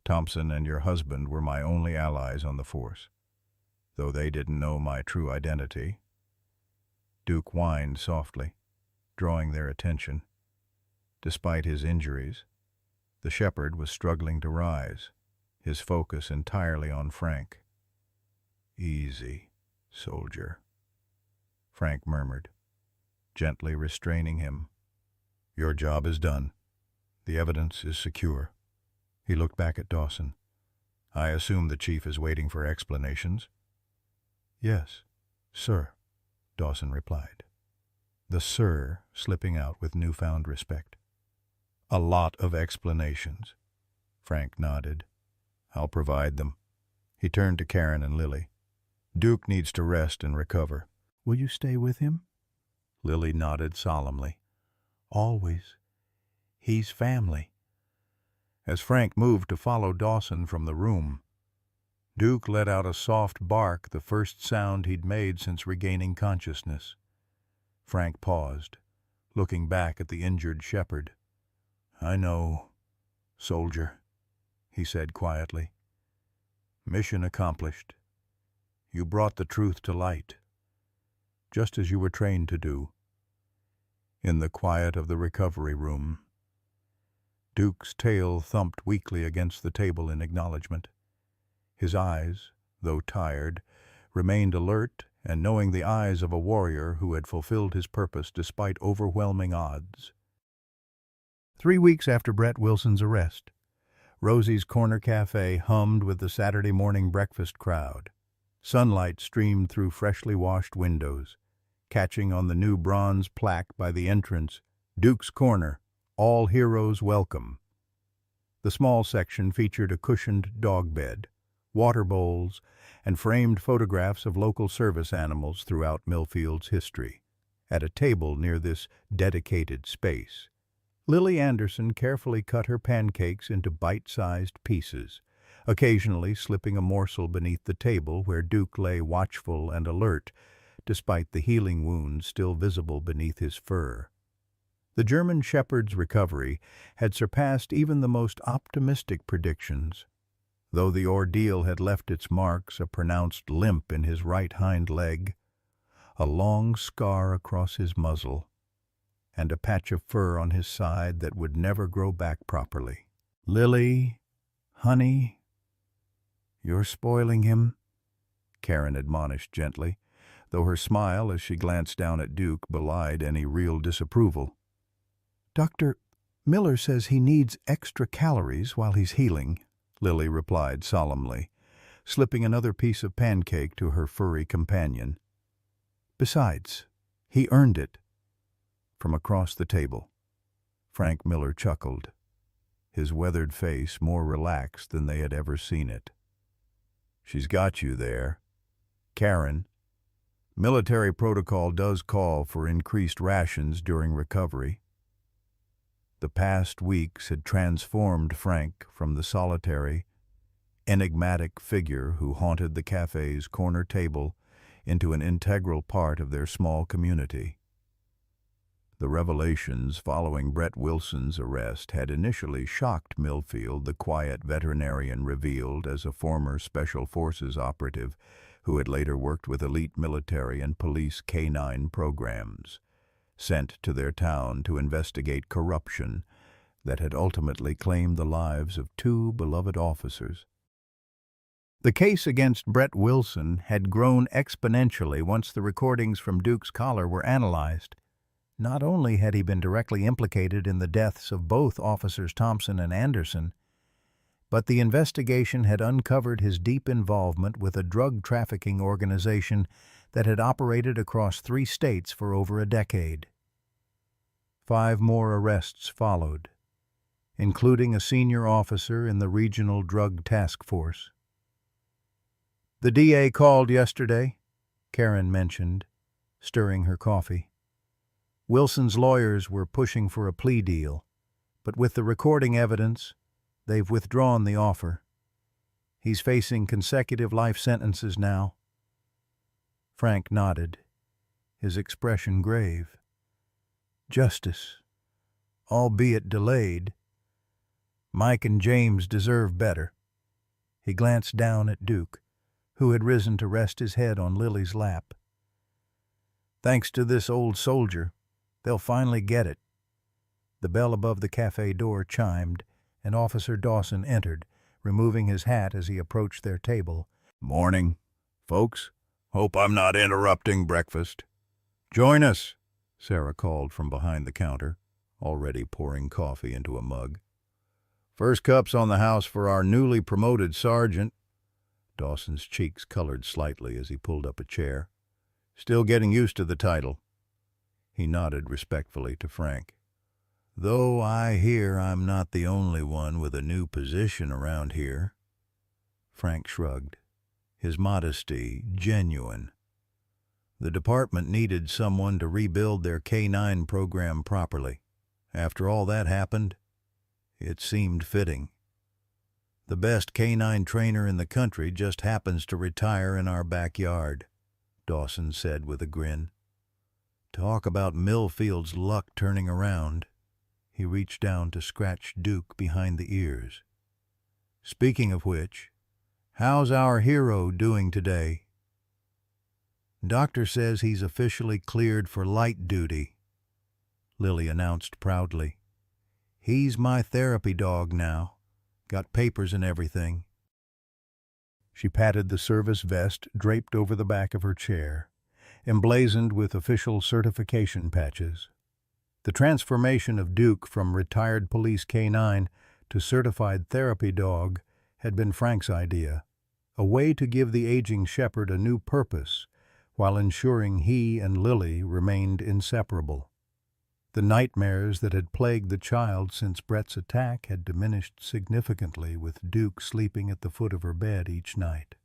A: Thompson and your husband were my only allies on the force, though they didn't know my true identity." Duke whined softly, drawing their attention. Despite his injuries, the shepherd was struggling to rise, his focus entirely on Frank. "Easy, soldier," Frank murmured, gently restraining him. "Your job is done. The evidence is secure." He looked back at Dawson. "I assume the chief is waiting for explanations?" "Yes, sir," Dawson replied, the "sir" slipping out with newfound respect. "A lot of explanations," Frank nodded. "I'll provide them." He turned to Karen and Lily. "Duke needs to rest and recover." "Will you stay with him?" Lily nodded solemnly. "Always. He's family." As Frank moved to follow Dawson from the room, Duke let out a soft bark, the first sound he'd made since regaining consciousness. Frank paused, looking back at the injured shepherd. "I know, soldier," he said quietly. "Mission accomplished. You brought the truth to light, just as you were trained to do." In the quiet of the recovery room, Duke's tail thumped weakly against the table in acknowledgment. His eyes, though tired, remained alert and knowing the eyes of a warrior who had fulfilled his purpose despite overwhelming odds. 3 weeks after Brett Wilson's arrest, Rosie's Corner Cafe hummed with the Saturday morning breakfast crowd. Sunlight streamed through freshly washed windows, catching on the new bronze plaque by the entrance, "Duke's Corner, all heroes welcome." The small section featured a cushioned dog bed, water bowls, and framed photographs of local service animals throughout Millfield's history. At a table near this dedicated space, Lily Anderson carefully cut her pancakes into bite-sized pieces, occasionally slipping a morsel beneath the table where Duke lay watchful and alert, despite the healing wounds still visible beneath his fur. The German shepherd's recovery had surpassed even the most optimistic predictions. Though the ordeal had left its marks, a pronounced limp in his right hind leg, a long scar across his muzzle, and a patch of fur on his side that would never grow back properly. "Lily, honey, you're spoiling him," Karen admonished gently, though her smile as she glanced down at Duke belied any real disapproval. "Dr. Miller says he needs extra calories while he's healing," Lily replied solemnly, slipping another piece of pancake to her furry companion. "Besides, he earned it." From across the table, Frank Miller chuckled, his weathered face more relaxed than they had ever seen it. "She's got you there, Karen. Military protocol does call for increased rations during recovery." The past weeks had transformed Frank from the solitary, enigmatic figure who haunted the cafe's corner table into an integral part of their small community. The revelations following Brett Wilson's arrest had initially shocked Millfield, the quiet veterinarian revealed as a former Special Forces operative who had later worked with elite military and police K-9 programs, sent to their town to investigate corruption that had ultimately claimed the lives of 2 beloved officers. The case against Brett Wilson had grown exponentially once the recordings from Duke's collar were analyzed. Not only had he been directly implicated in the deaths of both Officers Thompson and Anderson, but the investigation had uncovered his deep involvement with a drug trafficking organization that had operated across 3 states for over a decade. 5 more arrests followed, including a senior officer in the Regional Drug Task Force. "The DA called yesterday," Karen mentioned, stirring her coffee. "Wilson's lawyers were pushing for a plea deal, but with the recording evidence, they've withdrawn the offer. He's facing consecutive life sentences now." Frank nodded, his expression grave. "Justice, albeit delayed. Mike and James deserve better." He glanced down at Duke, who had risen to rest his head on Lily's lap. "Thanks to this old soldier, they'll finally get it." The bell above the cafe door chimed, and Officer Dawson entered, removing his hat as he approached their table. "Morning, folks. Hope I'm not interrupting breakfast." "Join us," Sarah called from behind the counter, already pouring coffee into a mug. "First cup's on the house for our newly promoted sergeant." Dawson's cheeks colored slightly as he pulled up a chair. "Still getting used to the title." He nodded respectfully to Frank. "Though I hear I'm not the only one with a new position around here." Frank shrugged, his modesty genuine. The department needed someone to rebuild their K-9 program properly. After all that happened, it seemed fitting. "The best K-9 trainer in the country just happens to retire in our backyard," Dawson said with a grin. Talk about Millfield's luck turning around. He reached down to scratch Duke behind the ears. Speaking of which, how's our hero doing today? Doctor says he's officially cleared for light duty, Lily announced proudly. He's my therapy dog now. Got papers and everything. She patted the service vest draped over the back of her chair, emblazoned with official certification patches. The transformation of Duke from retired police K-9 to certified therapy dog had been Frank's idea, a way to give the aging shepherd a new purpose while ensuring he and Lily remained inseparable. The nightmares that had plagued the child since Brett's attack had diminished significantly, with Duke sleeping at the foot of her bed each night.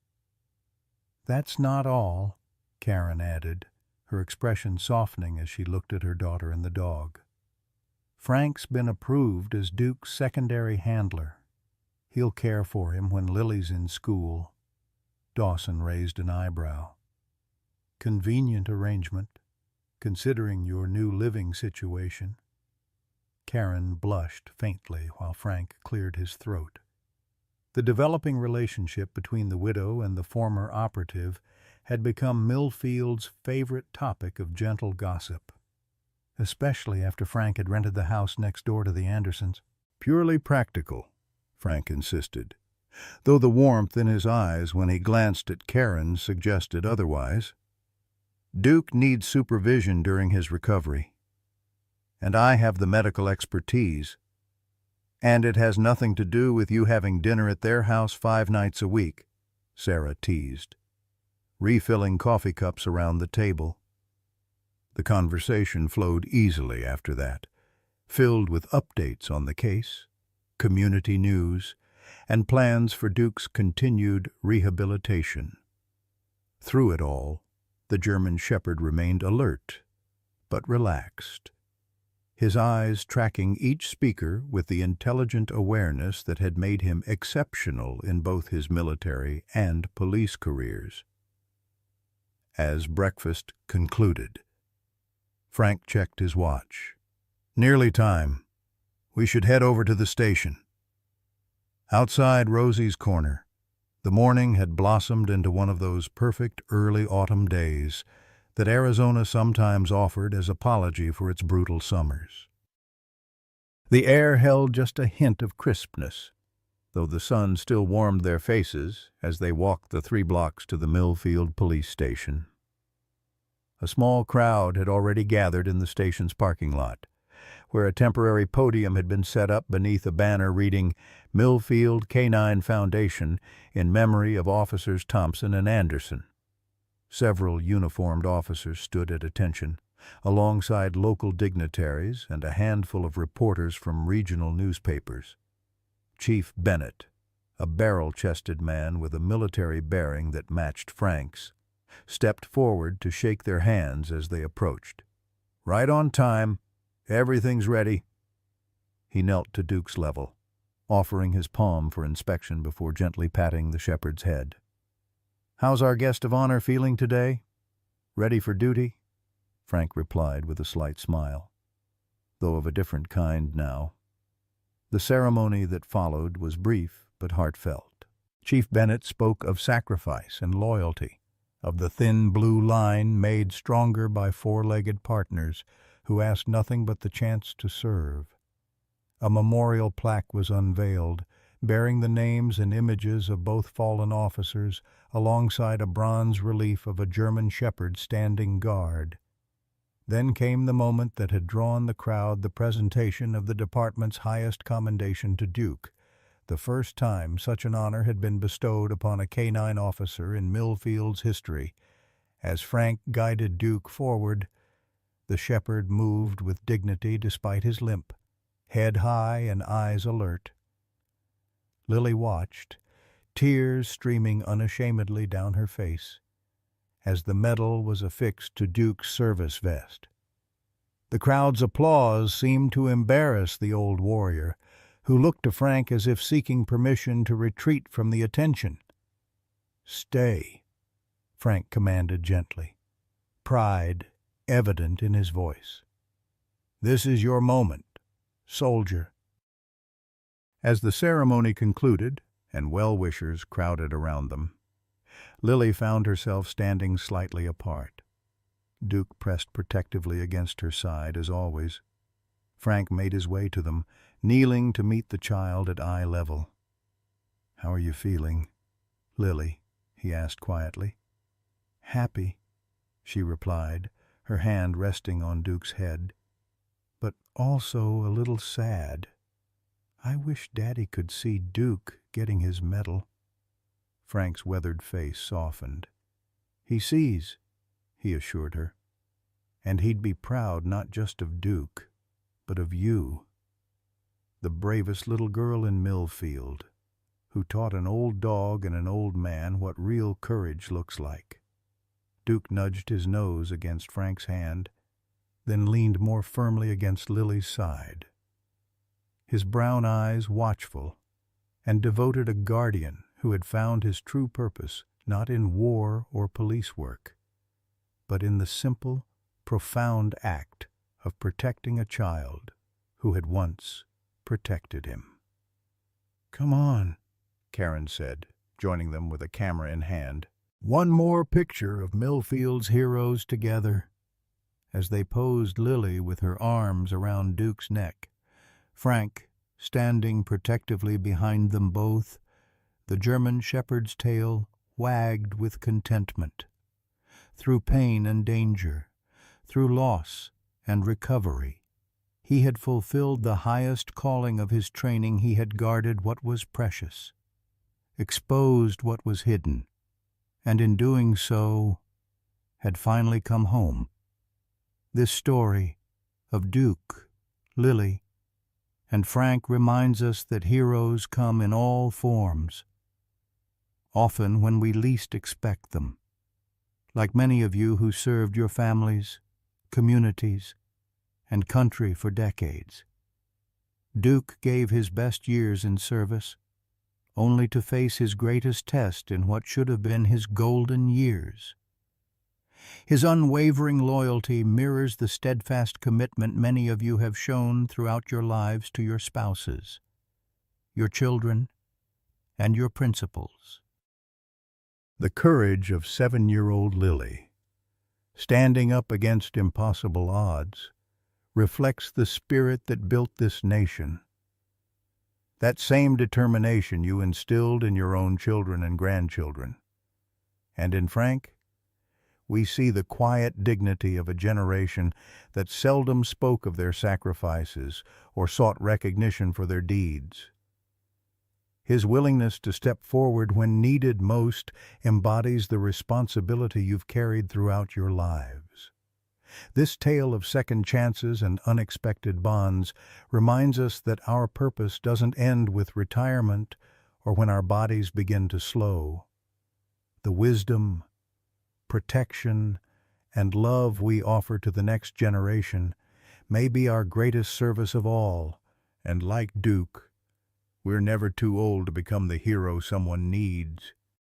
A: "That's not all," Karen added, her expression softening as she looked at her daughter and the dog. "Frank's been approved as Duke's secondary handler. He'll care for him when Lily's in school." Dawson raised an eyebrow. "Convenient arrangement, considering your new living situation." Karen blushed faintly while Frank cleared his throat. The developing relationship between the widow and the former operative had become Millfield's favorite topic of gentle gossip, especially after Frank had rented the house next door to the Andersons. "Purely practical," Frank insisted, though the warmth in his eyes when he glanced at Karen suggested otherwise. "Duke needs supervision during his recovery, and I have the medical expertise. And it has nothing to do with you having dinner at their house 5 nights a week," Sarah teased, refilling coffee cups around the table. The conversation flowed easily after that, filled with updates on the case, community news, and plans for Duke's continued rehabilitation. Through it all, the German shepherd remained alert, but relaxed, his eyes tracking each speaker with the intelligent awareness that had made him exceptional in both his military and police careers. As breakfast concluded, Frank checked his watch. "Nearly time. We should head over to the station." Outside Rosie's corner, the morning had blossomed into one of those perfect early autumn days that Arizona sometimes offered as apology for its brutal summers. The air held just a hint of crispness, though the sun still warmed their faces as they walked the 3 blocks to the Millfield police station. A small crowd had already gathered in the station's parking lot, where a temporary podium had been set up beneath a banner reading Millfield K-9 Foundation in memory of Officers Thompson and Anderson. Several uniformed officers stood at attention, alongside local dignitaries and a handful of reporters from regional newspapers. Chief Bennett, a barrel-chested man with a military bearing that matched Frank's, stepped forward to shake their hands as they approached. "Right on time. Everything's ready." He knelt to Duke's level, offering his palm for inspection before gently patting the shepherd's head. "How's our guest of honor feeling today? Ready for duty?" Frank replied with a slight smile, though of a different kind now. The ceremony that followed was brief but heartfelt. Chief Bennett spoke of sacrifice and loyalty, of the thin blue line made stronger by 4-legged partners who asked nothing but the chance to serve. A memorial plaque was unveiled, bearing the names and images of both fallen officers alongside a bronze relief of a German shepherd standing guard. Then came the moment that had drawn the crowd, the presentation of the department's highest commendation to Duke, the first time such an honor had been bestowed upon a K-9 officer in Millfield's history. As Frank guided Duke forward, the shepherd moved with dignity despite his limp, head high and eyes alert. Lily watched, tears streaming unashamedly down her face, as the medal was affixed to Duke's service vest. The crowd's applause seemed to embarrass the old warrior, who looked to Frank as if seeking permission to retreat from the attention. "Stay," Frank commanded gently. Pride, evident in his voice. "This is your moment, soldier." As the ceremony concluded, and well-wishers crowded around them, Lily found herself standing slightly apart. Duke pressed protectively against her side, as always. Frank made his way to them, kneeling to meet the child at eye level. "How are you feeling, Lily?" he asked quietly. "Happy," she replied, her hand resting on Duke's head. "But also a little sad. I wish Daddy could see Duke getting his medal." Frank's weathered face softened. "He sees," he assured her. "And he'd be proud not just of Duke, but of you, the bravest little girl in Millfield, who taught an old dog and an old man what real courage looks like." Duke nudged his nose against Frank's hand, then leaned more firmly against Lily's side. His brown eyes watchful, and devoted a guardian who had found his true purpose not in war or police work, but in the simple, profound act of protecting a child who had once protected him. "Come on," Karen said, joining them with a camera in hand. "One more picture of Millfield's heroes together." As they posed, Lily with her arms around Duke's neck, Frank standing protectively behind them both, the German shepherd's tail wagged with contentment. Through pain and danger, through loss and recovery, he had fulfilled the highest calling of his training. He had guarded what was precious, exposed what was hidden, and in doing so, had finally come home. This story of Duke, Lily, and Frank reminds us that heroes come in all forms, often when we least expect them, like many of you who served your families, communities, and country for decades. Duke gave his best years in service, only to face his greatest test in what should have been his golden years. His unwavering loyalty mirrors the steadfast commitment many of you have shown throughout your lives to your spouses, your children, and your principles. The courage of 7-year-old Lily, standing up against impossible odds, reflects the spirit that built this nation. That same determination you instilled in your own children and grandchildren. And in Frank, we see the quiet dignity of a generation that seldom spoke of their sacrifices or sought recognition for their deeds. His willingness to step forward when needed most embodies the responsibility you've carried throughout your lives. This tale of second chances and unexpected bonds reminds us that our purpose doesn't end with retirement or when our bodies begin to slow. The wisdom, protection, and love we offer to the next generation may be our greatest service of all, and like Duke, we're never too old to become the hero someone needs.